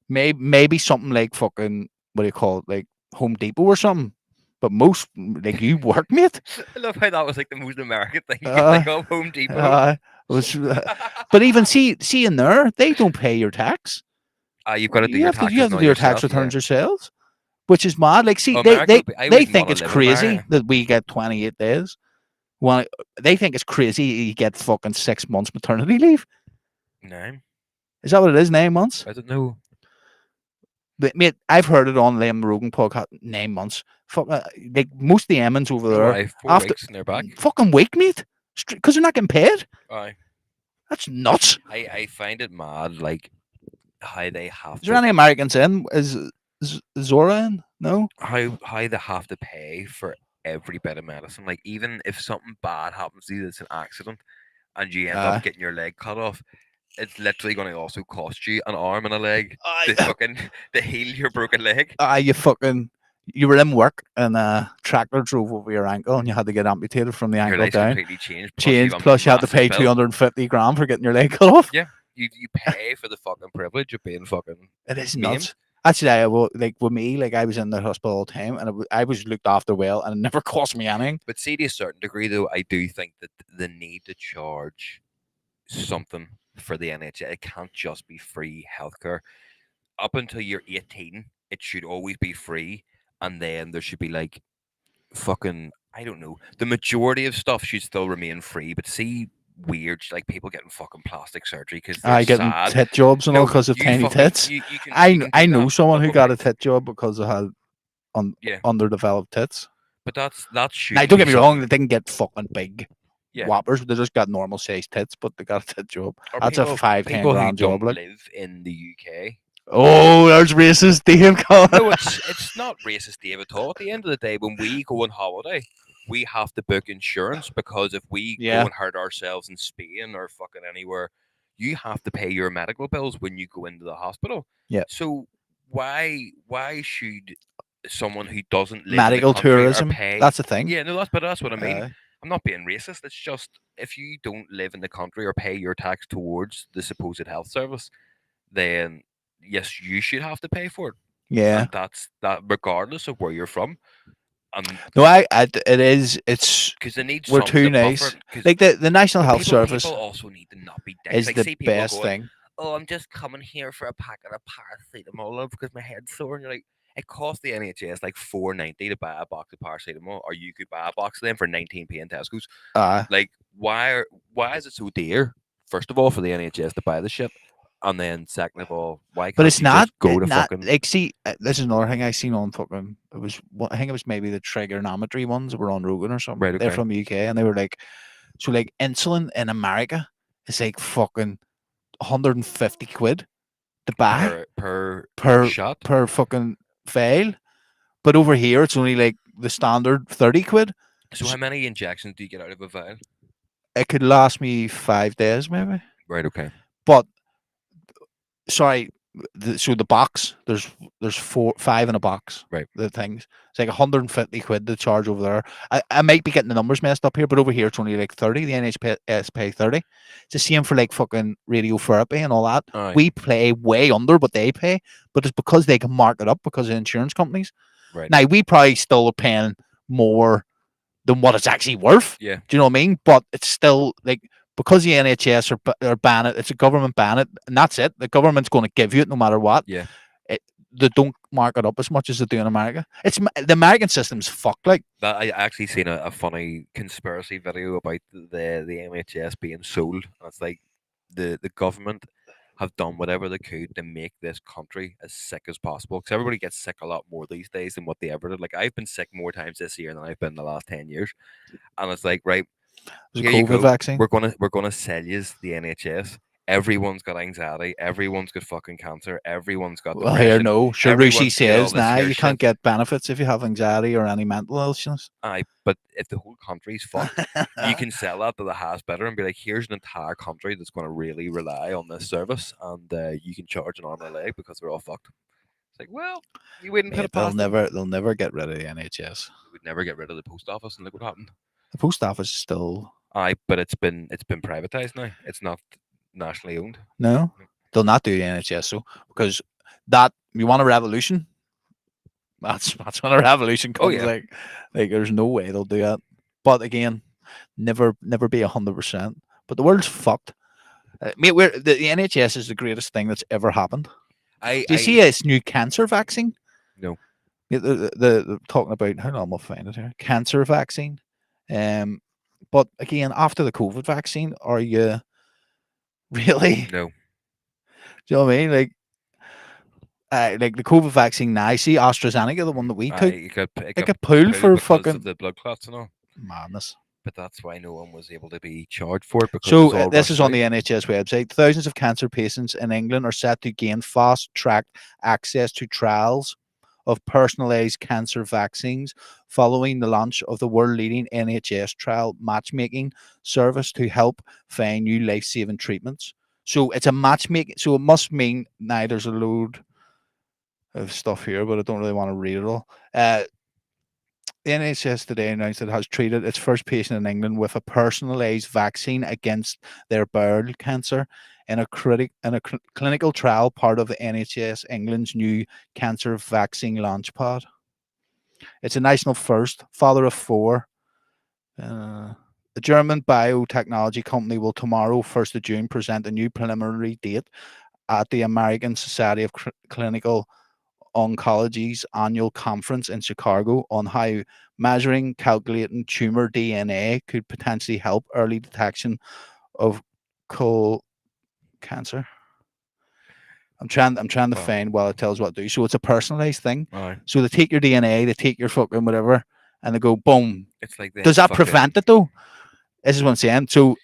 Maybe something like fucking what do you call it, like Home Depot or something. But most like you work, mate. I love how that was like the most American thing you Uh, can think of. Home Depot. Was, but even see in there, they don't pay your tax. You've got to do You your have to taxes you have to now do your tax yourself, returns yourselves, which is mad. Like, see, Oh, they America they, would be- I they wouldn't think wanna it's live in crazy America. that we get 28 days. Well, they think it's crazy you get fucking 6 months maternity leave. No, Is that what it is? 9 months? I don't know. But mate, I've heard it on Liam Rogan podcast. 9 months. Fuck, like most of the Emmons over there, Aye, 4 after- weeks and they're back. fucking week, mate, because they're not getting paid. Aye. That's nuts. I find it mad, like how they have Is there to any Americans in? Is Zora in? No. how they have to pay for every bit of medicine. Like even if something bad happens to you, that's an accident, and you end Aye. up getting your leg cut off, it's literally going to also cost you an arm and a leg to I, fucking to heal your broken leg. you fucking, you were in work and a tractor drove over your ankle and you had to get amputated from the Your ankle life's down. completely changed. Plus, you Change have a plus you had to massive pay bill. 250 grand for getting your leg cut off. Yeah, you pay for the fucking privilege of being fucking It is maimed. nuts. Actually, like with me, like I was in the hospital all the time, and I was looked after well, and it never cost me anything. But see, to a certain degree, though, I do think that the need to charge something for the NHS, it can't just be free healthcare. Up until you're 18, it should always be free, and then there should be like fucking, I don't know, the majority of stuff should still remain free. But see, weird like people getting fucking plastic surgery because they're I getting sad. tit jobs and all No, because of you tiny fucking tits. you can I do know that. someone But who got a okay, tit job because they had yeah, underdeveloped tits. but that Now, shouldn't don't be get me wrong; something. they didn't get fucking big Yeah, whoppers. They just got normal sized tits, but they got a tit job. or That's a five, ten people who grand job. don't Like, live in the UK. oh, there's racist Dave coming. No, it's not racist, Dave, at all. At the end of the day, when we go on holiday, we have to book insurance because if we go Yeah, and hurt ourselves in Spain or fucking anywhere, you have to pay your medical bills when you go into the hospital. yeah. So why should someone who doesn't live in the Medical country or tourism. pay? That's a thing. Yeah, no, that's what I mean. Uh, I'm not being racist. It's just if you don't live in the country or pay your tax towards the supposed health service, then yes, you should have to pay for it, yeah. and that's that regardless of where you're from. And No, it is. It's because they need we're something too to buffer nice. it. Because Like the National but Health people Service also need to not be dicks. is Like the see people best going, thing. "Oh, I'm just coming here for a packet of paracetamol because my head's sore," and you're like. It costs the NHS like $4.90 to buy a box of paracetamol, or you could buy a box of them for 19p in Tesco's. Uh, Like, why is it so dear? First of all, for the NHS to buy the shit, and then second of all, why but can't it's you just go to not fucking like see. This is another thing I seen on fucking. It was I think it was maybe the trigonometry ones that were on Rogan or something. right? They're Okay, from the UK and they were like, so like insulin in America is like fucking 150 quid to buy per per shot. fucking fail, but over here it's only like the standard 30 quid. So how many injections do you get out of a vial? It could last me 5 days maybe. Right. Okay. But sorry, so the box there's five in a box. Right. The things it's like 150 quid to charge over there. I might be getting the numbers messed up here, but over here it's only like 30. The NHS pay 30. It's the same for like fucking radiotherapy and all that. Aye. We pay way under what they pay, but it's because they can mark it up because of insurance companies. Right. Now we probably still are paying more than what it's actually worth. Yeah. Do you know what I mean? But it's still like because the NHS are ban it, it's a government ban it, and that's it. The government's going to give you it no matter what. Yeah. They don't mark it up as much as they do in America. It's the American system's fucked. Like That I actually seen a funny conspiracy video about the NHS being sold. And it's like the government have done whatever they could to make this country as sick as possible. Because everybody gets sick a lot more these days than what they ever did. Like I've been sick more times this year than I've been in the last 10 years. And it's like, right, there's a here you COVID go. vaccine. We're gonna sell you the NHS. Everyone's got anxiety. Everyone's got fucking cancer. Everyone's got Well, here depression. no. Sure, Rishi Everyone's got all says this nah, here you can't shit. get benefits if you have anxiety or any mental illness. Aye, but if the whole country's fucked, you can sell that to the hospital and be like, here's an entire country that's going to really rely on this service, and you can charge an arm and a leg because we're all fucked. It's like, well, you wouldn't put Mate, it past them. they'll never get rid of the NHS. We would never get rid of the post office, and look what happened. The post office is still Aye, but it's been privatized now. It's not nationally owned. no. They'll not do the NHS so because that you want a revolution. That's when a revolution Oh, comes. yeah. Like there's no way they'll do that. But again, never be 100%. But the world's fucked. Mate, the NHS is the greatest thing that's ever happened. Do you see this new cancer vaccine? No. Yeah, the talking about how long I'll find it here. Cancer vaccine. But again, after the COVID vaccine, are you really? No. Do you know what I mean? Like the COVID vaccine now, I see AstraZeneca, the one that we took, It it got got pulled for because fucking of the blood clots and all. madness. But that's why no one was able to be charged for it because it was So all this is rushed on out. the NHS website. Thousands of cancer patients in England are set to gain fast-track access to trials of personalised cancer vaccines following the launch of the world-leading NHS trial matchmaking service to help find new life-saving treatments. So it's a matchmaking. So it must mean now there's a load of stuff here, but I don't really want to read it all. The NHS today announced it has treated its first patient in England with a personalised vaccine against their bowel cancer in a clinical trial, part of the NHS England's new cancer vaccine launchpad. It's a national first. Father of four. The German biotechnology company will tomorrow, 1st of June, present a new preliminary date at the American Society of Clinical Oncology's annual conference in Chicago on how measuring, calculating tumor DNA could potentially help early detection of colon cancer. I'm trying to Wow. find while it tells what to do. So it's a personalized thing. Aye. So they take your DNA, they take your fucking whatever, and they go boom. It's like them Does that fucking. prevent it though? This is what I'm saying. So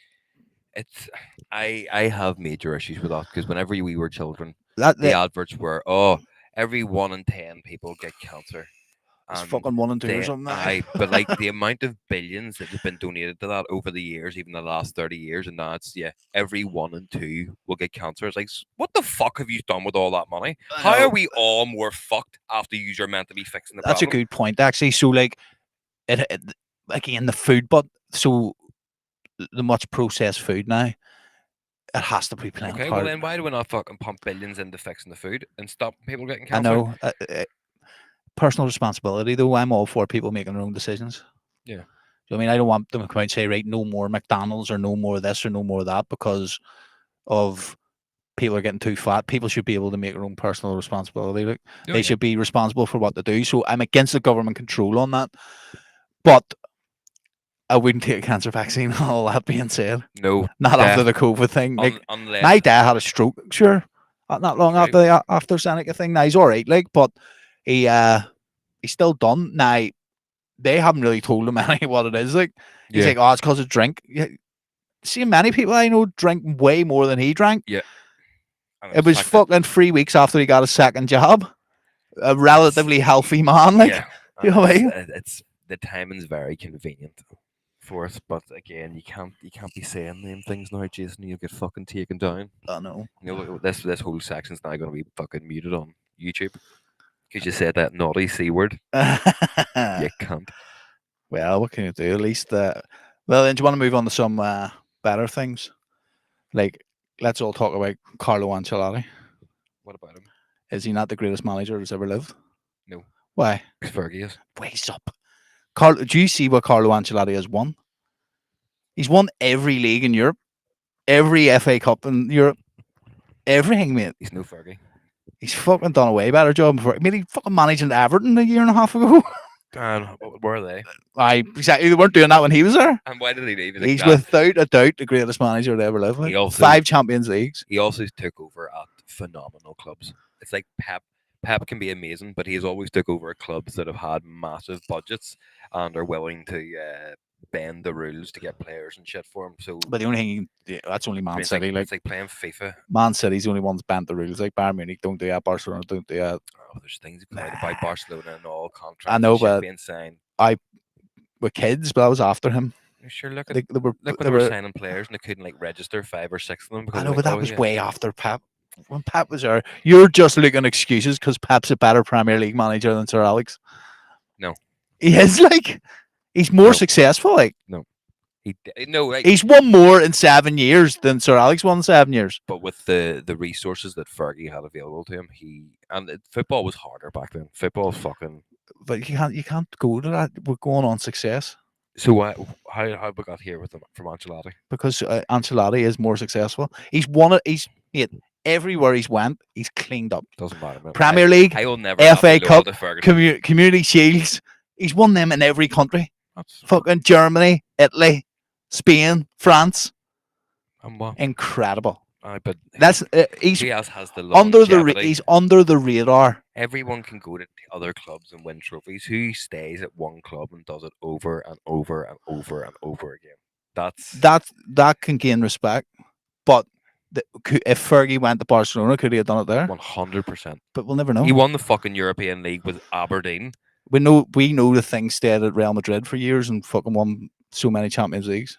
It's I have major issues with that because whenever we were children, that, the that adverts were every 1 in 10 people get cancer, it's and fucking 1 and 2 or they something. but like the amount of billions that have been donated to that over the years, even the last 30 years, and now it's every 1 in 2 will get cancer. It's like what the fuck have you done with all that money? I How are know. we all more fucked after you're meant to be fixing the That's a problem? good point, actually. So like it again the food, but so the much processed food now, it has to be playing a Okay, well part. then why do we not fucking pump billions into fixing the food and stop people getting I cancer? know. Personal responsibility, though. I'm all for people making their own decisions. Yeah. I mean, I don't want them to come out and say, right, no more McDonald's or no more this or no more that because of people are getting too fat. People should be able to make their own personal responsibility. Like, Oh, they yeah. should be responsible for what they do. So I'm against the government control on that. But I wouldn't take a cancer vaccine. All that being said, No, not after the COVID thing. Like unless my dad had a stroke, sure, not long Okay. after the AstraZeneca thing. Now he's all right, like, but he's still done. Now they haven't really told him any what it is. Like he's Yeah. like, oh, it's because of drink. Yeah. See, many people I know drink way more than he drank. Yeah. It was fucking 3 weeks after he got a second job. A relatively healthy man, like you know what I mean? It's the timing's very convenient for us, but again, you can't be saying them things now, Jason. You'll get fucking taken down. I know. You know, this whole section's now going to be fucking muted on YouTube because you said that naughty c word. You can't. Well, what can you do? At least, well, then do you want to move on to some better things? Like, let's all talk about Carlo Ancelotti. What about him? Is he not the greatest manager that's ever lived? No. Why? Fergie is. Waste up. Carlo, do you see what Carlo Ancelotti has won? He's won every league in Europe, every FA Cup in Europe, everything, mate. He's no Fergie. He's fucking done a way better job before. I mean, he fucking managed in Everton a year and a half ago. And where are they? Exactly. They weren't doing that when he was there. And why did he leave? He's without a doubt the greatest manager to ever live. He Like. also- 5 Champions Leagues. He also took over at phenomenal clubs. It's like Pep. Pep can be amazing, but he's always took over at clubs that have had massive budgets and are willing to bend the rules to get players and shit for him. So But the only thing, that's only Man it's City. like, Like it's like playing FIFA. Man City's the only ones bent the rules. Like Bayern Munich don't do that. Barcelona don't do that. Oh, there's things about Barcelona and all contracts. I know, and shit but being signed. With kids, but I was after him. Sure, look at They look when they they were were. signing players and they couldn't like register 5 or 6 of them. Because I know, like, but that oh, was yeah. way after Pep. When Pep was there, you're just looking excuses because Pep's a better Premier League manager than Sir Alex. No. He is like he's more successful. Like Like, he's won more in 7 years than Sir Alex won in 7 years. but with the resources that Fergie had available to him, football was harder back then. Football was fucking. But you can't go to that. We're going on success So how we got here with them from Ancelotti? because Ancelotti is more successful. He's won it. Mate, everywhere he's went, he's cleaned up. Doesn't matter. Man. Premier League, I will never FA not be loyal Cup, to Ferguson. Community Shields. He's won them in every country. That's Fucking Germany, Italy, Spain, France. what? Incredible. But That's he's who else has the under longevity? he's under the radar. Everyone can go to other clubs and win trophies. Who stays at one club and does it over and over and over and over again? That can gain respect. But if Fergie went to Barcelona, could he have done it there? 100%. But we'll never know. He won the fucking European League with Aberdeen. We know the thing stayed at Real Madrid for years and fucking won so many Champions Leagues.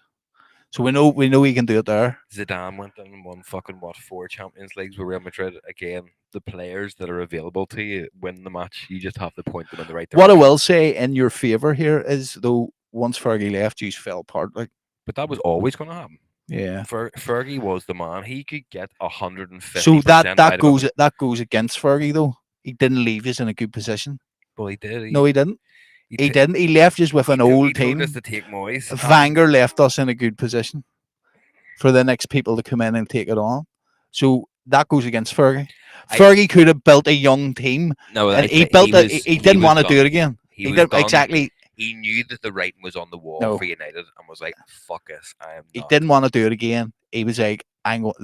So we know he can do it there. Zidane went in and won fucking what 4 Champions Leagues with Real Madrid. Again, the players that are available to you win the match. You just have to point them in the right What I direction. will say in your favour here is though once Fergie left, you fell apart. Like But that was always going to happen. yeah. Fergie was the man. He could get 150% So that out that of him. goes against Fergie though. He didn't leave us in a good position. Well, he did. No, he didn't. He, He t- didn't. He left us with he an to- old he told team. us to take Moyes. Wenger left us in a good position for the next people to come in and take it on. So that goes against Fergie. Fergie could have built a young team. No, And I he think built it. was- He didn't was want to do done. it again. He He was did done. exactly. He knew that the writing was on the wall No. for United and was like, "Fuck this, I am." He not." didn't want to do it again. He was like, "I'm going."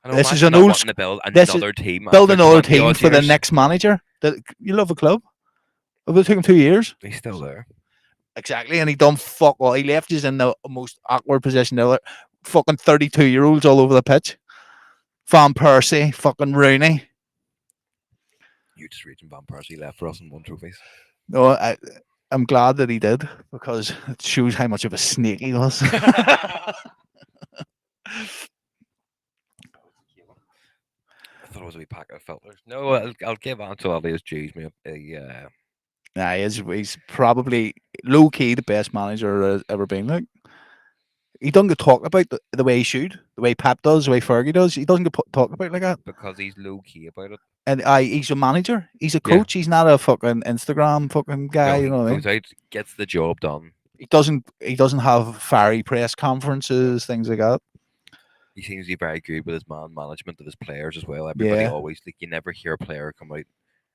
I know, This is imagine an not old wanting to build this is- another team. Build after another 20 team odd for the years. next manager. You love a club. It took him 2 years. He's still there. Exactly, and he done fuck all. He left us in the most awkward position ever. Fucking 32-year-olds all over the pitch. Van Persie, fucking Rooney. You just reaching Van Persie left for us and won trophies. No, I'm glad that he did because it shows how much of a snake he was. I thought it was a wee packet of filters. No, I'll give Ancelotti his dues, mate. Nah, he's probably low key the best manager there's ever been. Like he doesn't get talked about the way he should, the way Pep does, the way Fergie does. He doesn't get talked about like that. Because he's low key about it. And he's a manager. He's a Yeah. coach. He's not a fucking Instagram fucking guy. No, You know what I mean? goes out, gets the job done. He doesn't have fiery press conferences, things like that. He seems to be very good with his man management of his players as well. Everybody Yeah. always like you never hear a player come out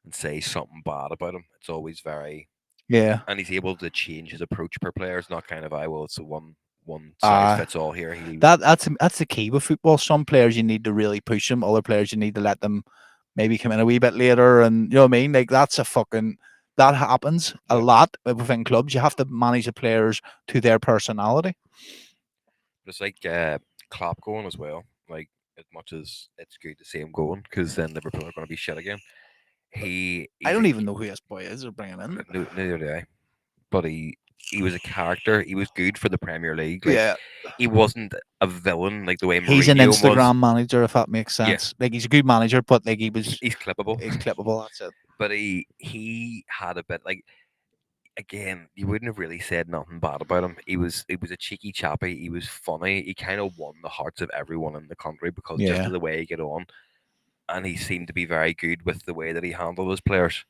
and say something bad about him. It's always very Yeah. and he's able to change his approach per player. It's not kind of well, it's a one Ah, size fits all here. That's the key with football. Some players you need to really push them. Other players you need to let them maybe come in a wee bit later. And you know what I mean? Like that happens a lot within clubs. You have to manage the players to their personality. But it's like Klopp going as well. Like as much as it's good to see him going, because then Liverpool are going to be shit again. I don't even know who this boy is they're bringing in. Neither do I. But he was a character. He was good for the Premier League. Like, Yeah. he wasn't a villain like the way Mourinho He's an Instagram was. manager, if that makes Yeah. sense. Like he's a good manager, but like He's clippable. he's clippable. That's it. But he had a bit like again, you wouldn't have really said nothing bad about him. He was a cheeky chappy. He was funny. He kind of won the hearts of everyone in the country because just Yeah. of the way he get on, and he seemed to be very good with the way that he handled his players.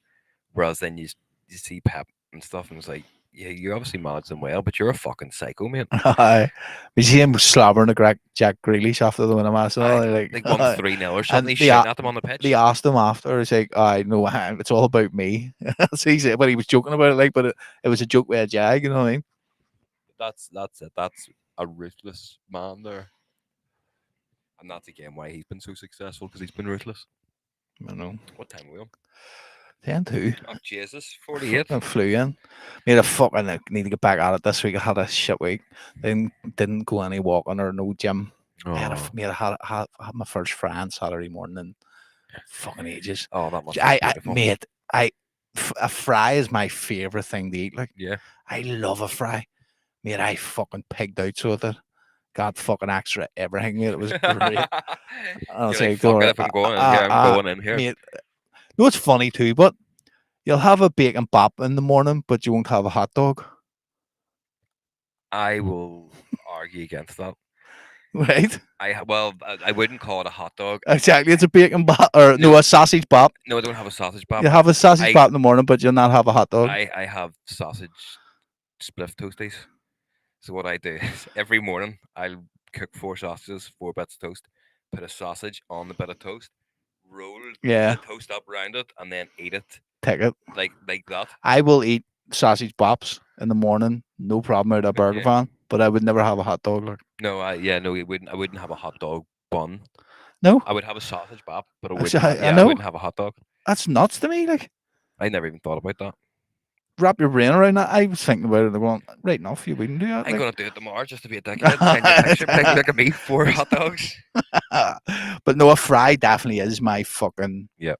Whereas then you see Pep and stuff, and it's like, yeah, you obviously manage them well, but you're a fucking psycho, mate. We see him slobbering at Jack Grealish after the win of Arsenal. Like 1-3-0 or something. He's they shouting a- at them on the pitch. They asked him after, he's like, I know it's all about me. So he said, but he was joking about it, like, but it was a joke with a jag, you know what I mean? That's it. That's a ruthless man there. And that's again why he's been so successful, because he's been ruthless. I know. What time are we on? 10-2. Oh, Jesus, 48. I flew in. Made a fucking need to get back at it this week. I had a shit week. Then didn't go any walking or no gym. I had my first fry on Saturday morning in fucking ages. Oh, that must be beautiful. Mate, a fry is my favorite thing to eat. Like, Yeah. I love a fry. Mate, I fucking pigged out so with it. Got fucking extra everything. Mate, it was great. I'll say, fuck it, if I'm going in here, I'm going in here. Mate, you know what's funny too, but you'll have a bacon bap in the morning, but you won't have a hot dog. I will argue against that. Right? I wouldn't call it a hot dog. Exactly. It's a bacon bap, or no, a sausage bap. No, I don't have a sausage bap. You have a sausage bap in the morning, but you'll not have a hot dog. I have sausage spliff toasties. So what I do is every morning I'll cook 4 sausages, 4 bits of toast, put a sausage on the bit of toast, roll Yeah. the toast up around it, and then eat it Take it. like that. I will eat sausage baps in the morning, no problem out of a burger Yeah. van, but I would never have a hot dog. Like. No, I wouldn't have a hot dog bun. No, I would have a sausage bap, but I That's- wouldn't. I I know. wouldn't have a hot dog. that's nuts to me. Like, I never even thought about that. wrap your brain around that. I was thinking about it. I'm going, right enough, you wouldn't do that. I'm like. gonna do it tomorrow just to be a dickhead. Send you a picture, like, look at me, 4 hot dogs. But no, a fry definitely is my fucking. Yeah.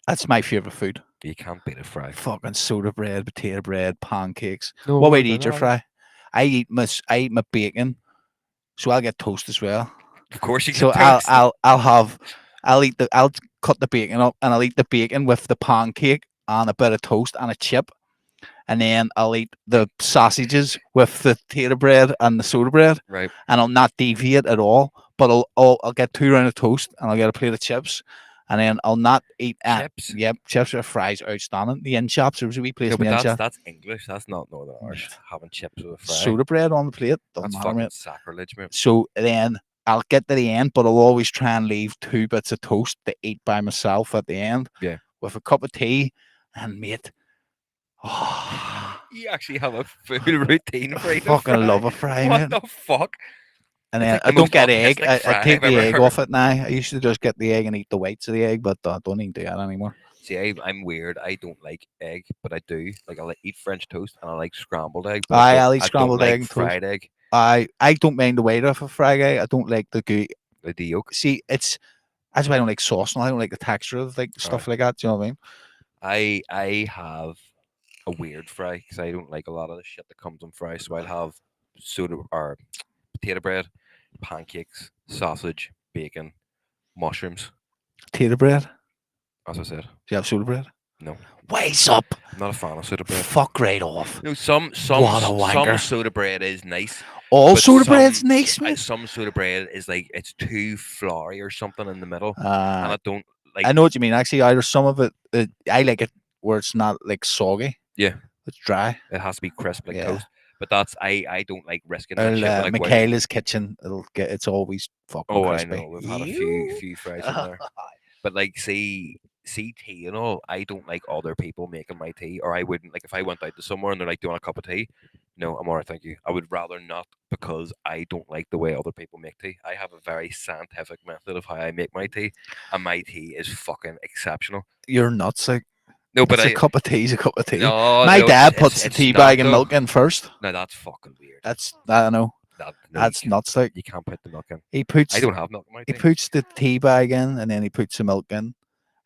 That's my favorite food. You can't beat a fry. Fucking soda bread, potato bread, pancakes. No, What way do you eat your fry? I eat my bacon so I'll get toast as well. Of course you So get toast. I'll cut the bacon up and I'll eat the bacon with the pancake and a bit of toast and a chip, and then I'll eat the sausages with the tater bread and the soda bread, Right. and I'll not deviate at all. But I'll get 2 rounds of toast and I'll get a plate of chips, and then I'll not eat. Chips. Yep, chips or fries are outstanding. The in shops, there was a wee place No, in the but in that's shop. that's English. That's not Northern Irish. Having chips with a fry. Soda bread on the plate doesn't That's matter, fucking mate. sacrilege, mate. So then I'll get to the end, but I'll always try and leave 2 bits of toast to eat by myself at the end. Yeah. With a cup of tea, and mate, oh, You actually have a full routine for I eating a fucking fry. love a fry, What mate. the fuck? And It's then like I the don't most get egg. autistic I fry take I've the ever egg heard. off it now. I used to just get the egg and eat the whites of the egg, but I don't even do that anymore. See, I'm weird. I don't like egg, but I do. Like, I like eat French toast and I like scrambled egg, but I'll eat I don't scrambled egg like and toast. fried egg. I don't mind the weight of a fried egg. I don't like the goo. Like the yolk. See, that's why I don't like sauce and I don't like the texture of like stuff like that. Do you know what I mean? I have a weird fry because I don't like a lot of the shit that comes on fries. So I'll have soda or potato bread, pancakes, sausage, bacon, mushrooms. Tater bread. As I said, Do you have soda bread? no, Ways up. I'm not a fan of soda bread. Fuck right off. No, some What a wanker. soda bread is nice. All but soda bread's nice, I- mate. Some soda bread is like it's too floury or something in the middle, and I don't like. I know what you mean. Actually, either some of it, I like it where it's not like soggy. Yeah, It's dry. it has to be crisp like Yeah. toast. But that's I don't like risking that shit. But, like, Michaela's kitchen. It's always fucking oh, crispy. I know. We've had a few fries in there. But like, see tea and all. I don't like other people making my tea, or I wouldn't like if I went out to somewhere and they're like, "Do you want a cup of tea?" No, I'm alright, thank you. I would rather not because I don't like the way other people make tea. I have a very scientific method of how I make my tea, and my tea is fucking exceptional. You're nuts. Like, No, but a cup of tea is a cup of tea. No, My no, dad puts the it's tea not, bag and though. milk in first. No, that's fucking weird. I know. No, That's nuts. Like, you can't put the milk in. he puts. I don't have milk in my He tea. puts the tea bag in, and then he puts the milk in.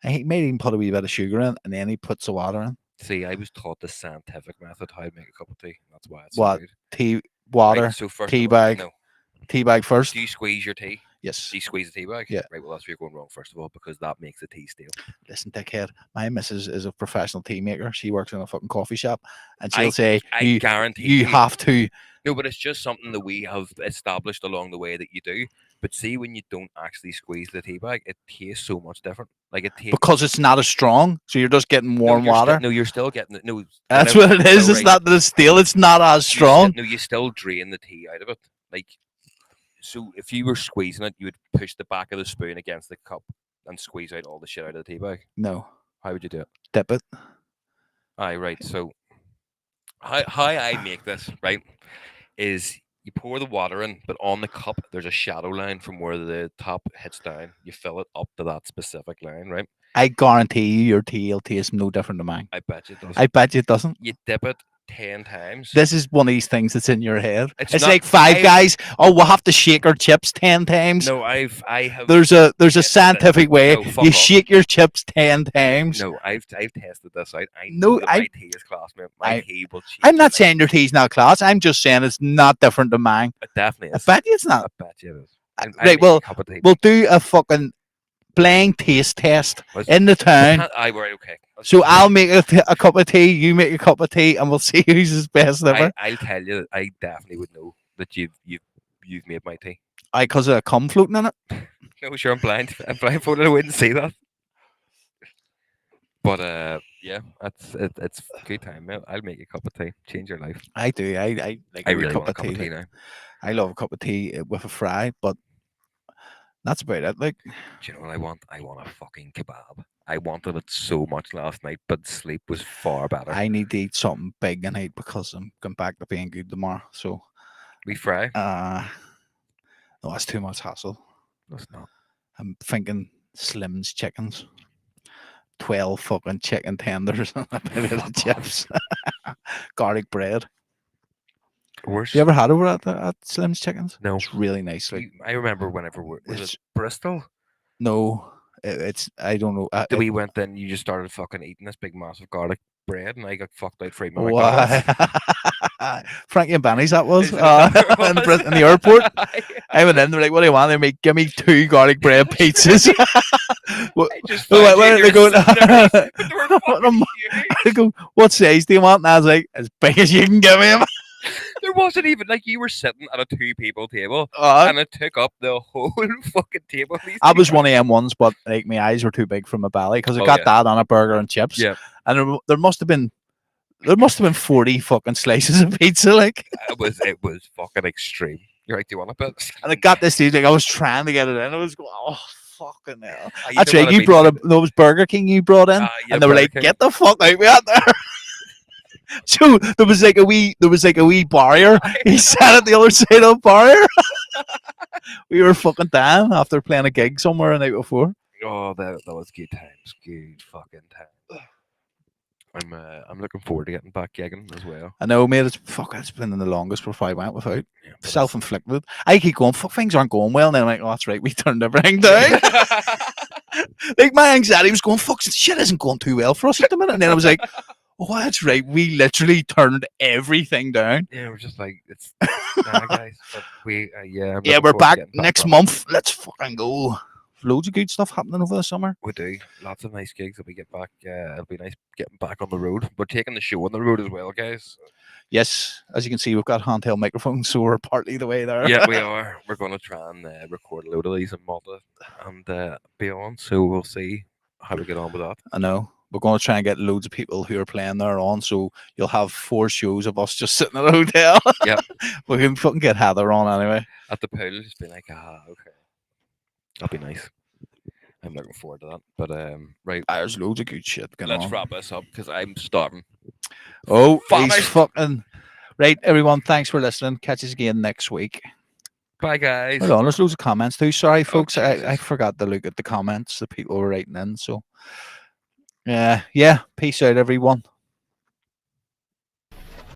And he may even put a wee bit of sugar in, and then he puts the water in. See, I was taught the scientific method how to make a cup of tea. That's why it's What? so good. Tea, water, Right, so first tea of all, bag. no. Tea bag first. Do you squeeze your tea? Yes. Do you squeeze the tea bag? Yeah. Right, well, that's where you're going wrong, first of all, because that makes the tea stale. Listen, dickhead. My missus is a professional tea maker. She works in a fucking coffee shop, and she'll say, I guarantee you have to. No, but it's just something that we have established along the way that you do. But see, when you don't actually squeeze the tea bag, it tastes so much different. Like it tastes Because it's not as strong, so you're just getting warm you're water. You're still getting it. No, that's what it is. It's not that it's stale. It's not as strong. You still drain the tea out of it. Like, so if you were squeezing it, you would push the back of the spoon against the cup and squeeze out all the shit out of the tea bag. No. How would you do it? Dip it. Aye, right. So how I make this, right, is you pour the water in, but on the cup there's a shadow line from where the top hits down. You fill it up to that specific line, right? I guarantee you your tea will taste no different to mine. I bet you it doesn't. I bet you it doesn't. You dip it 10 times. This is one of these things that's in your head. It's not, like Five Guys. Oh, we'll have to shake our chips 10 times. No, I have. There's a scientific way. No, you off. shake your chips 10 times. No, I've tested this out. I know that my tea is class, man. My tea will change. I'm not saying your tea's not class. I'm just saying it's not different to mine. It definitely is. I bet you it's not. I bet you it is. Right, we'll do a fucking blind taste test in the town. Right, okay. So I'll make a cup of tea, you make a cup of tea, and we'll see who's his best ever. I'll tell you, I definitely would know that you've made my tea. Because of a cum floating in it. No, sure, I'm blind. I'm blindfolded. I wouldn't see that. But yeah, it's a good time, man. I'll make a cup of tea, change your life. I do. I like I really cup want a of cup of tea now. I love a cup of tea with a fry, but that's about it. Like, do you know what I want? I want a fucking kebab. I wanted it so much last night, but sleep was far better. I need to eat something big tonight because I'm going back to being good tomorrow. So we fry. No, that's too much hassle. That's not. I'm thinking Slim's chickens. 12 fucking chicken tenders and a bit of chips. Garlic bread. Worse. You ever had over at Slim's Chickens? No. It's really nice. Like, I remember whenever was it Bristol? No, it's I don't know. We went then. You just started fucking eating this big massive garlic bread, and I got fucked out for eating my McDonald's. Why? Frankie and Benny's that was Is that where it was? in the airport. I went in. They're like, "What do you want?" They make give me 2 garlic bread pizzas. What- I just wait, found you wait, and they you go. were sitting there, but they were fucking huge. I go, "What size do you want?" And I was like, "As big as you can give me." There wasn't even like you were sitting at a 2 people table, Uh, and it took up the whole fucking table. These I two was guys. one of them ones, but like my eyes were too big for my belly because I Oh, got yeah. that on a burger and chips. Yeah, And there must have been 40 fucking slices of pizza, like. it was fucking extreme. You're like, do you want a bit? And I got this stage, like I was trying to get it in. I was going, oh fucking hell. You That's know right. what I You mean? brought no, it was Burger King you brought in, Yeah, and they were Burger like, King. "Get the fuck out, we out there." So there was like a wee barrier. He sat at the other side of the barrier. We were fucking dying after playing a gig somewhere the night before. Oh, that was good times. Good fucking times. I'm looking forward to getting back gigging as well. I know, mate. It's been the longest before I went without. Yeah, but Self-inflicted. I keep going, fuck, things aren't going well. And then I'm like, oh, that's right, we turned everything down. Like my anxiety was going, fuck, shit isn't going too well for us at the minute. And then I was like, oh, that's right, we literally turned everything down. Yeah, we're just like it's nah, guys. But we I'm Yeah, looking we're forward to back getting next running. month. Let's fucking go. Loads of good stuff happening over the summer. We do lots of nice gigs. If we get back, it'll be nice getting back on the road. We're taking the show on the road as well, guys. Yes, as you can see, we've got handheld microphones, so we're partly the way there. Yeah, we are. We're going to try and record a load of these in Malta and beyond. So we'll see how we get on with that. I know. We're going to try and get loads of people who are playing there on, so you'll have 4 shows of us just sitting at a hotel. Yep. We can fucking get Heather on anyway. At the pool, just be like, okay, that'll be nice. I'm looking forward to that. But right, There's loads of good shit going let's on. wrap this up because I'm starving. Oh, Famished. he's fucking... Right, everyone, thanks for listening. Catch us again next week. Bye, guys. Hold on, there's loads of comments too. Sorry, folks. I Jesus. forgot to look at the comments that people were writing in. So, yeah. Peace out, everyone.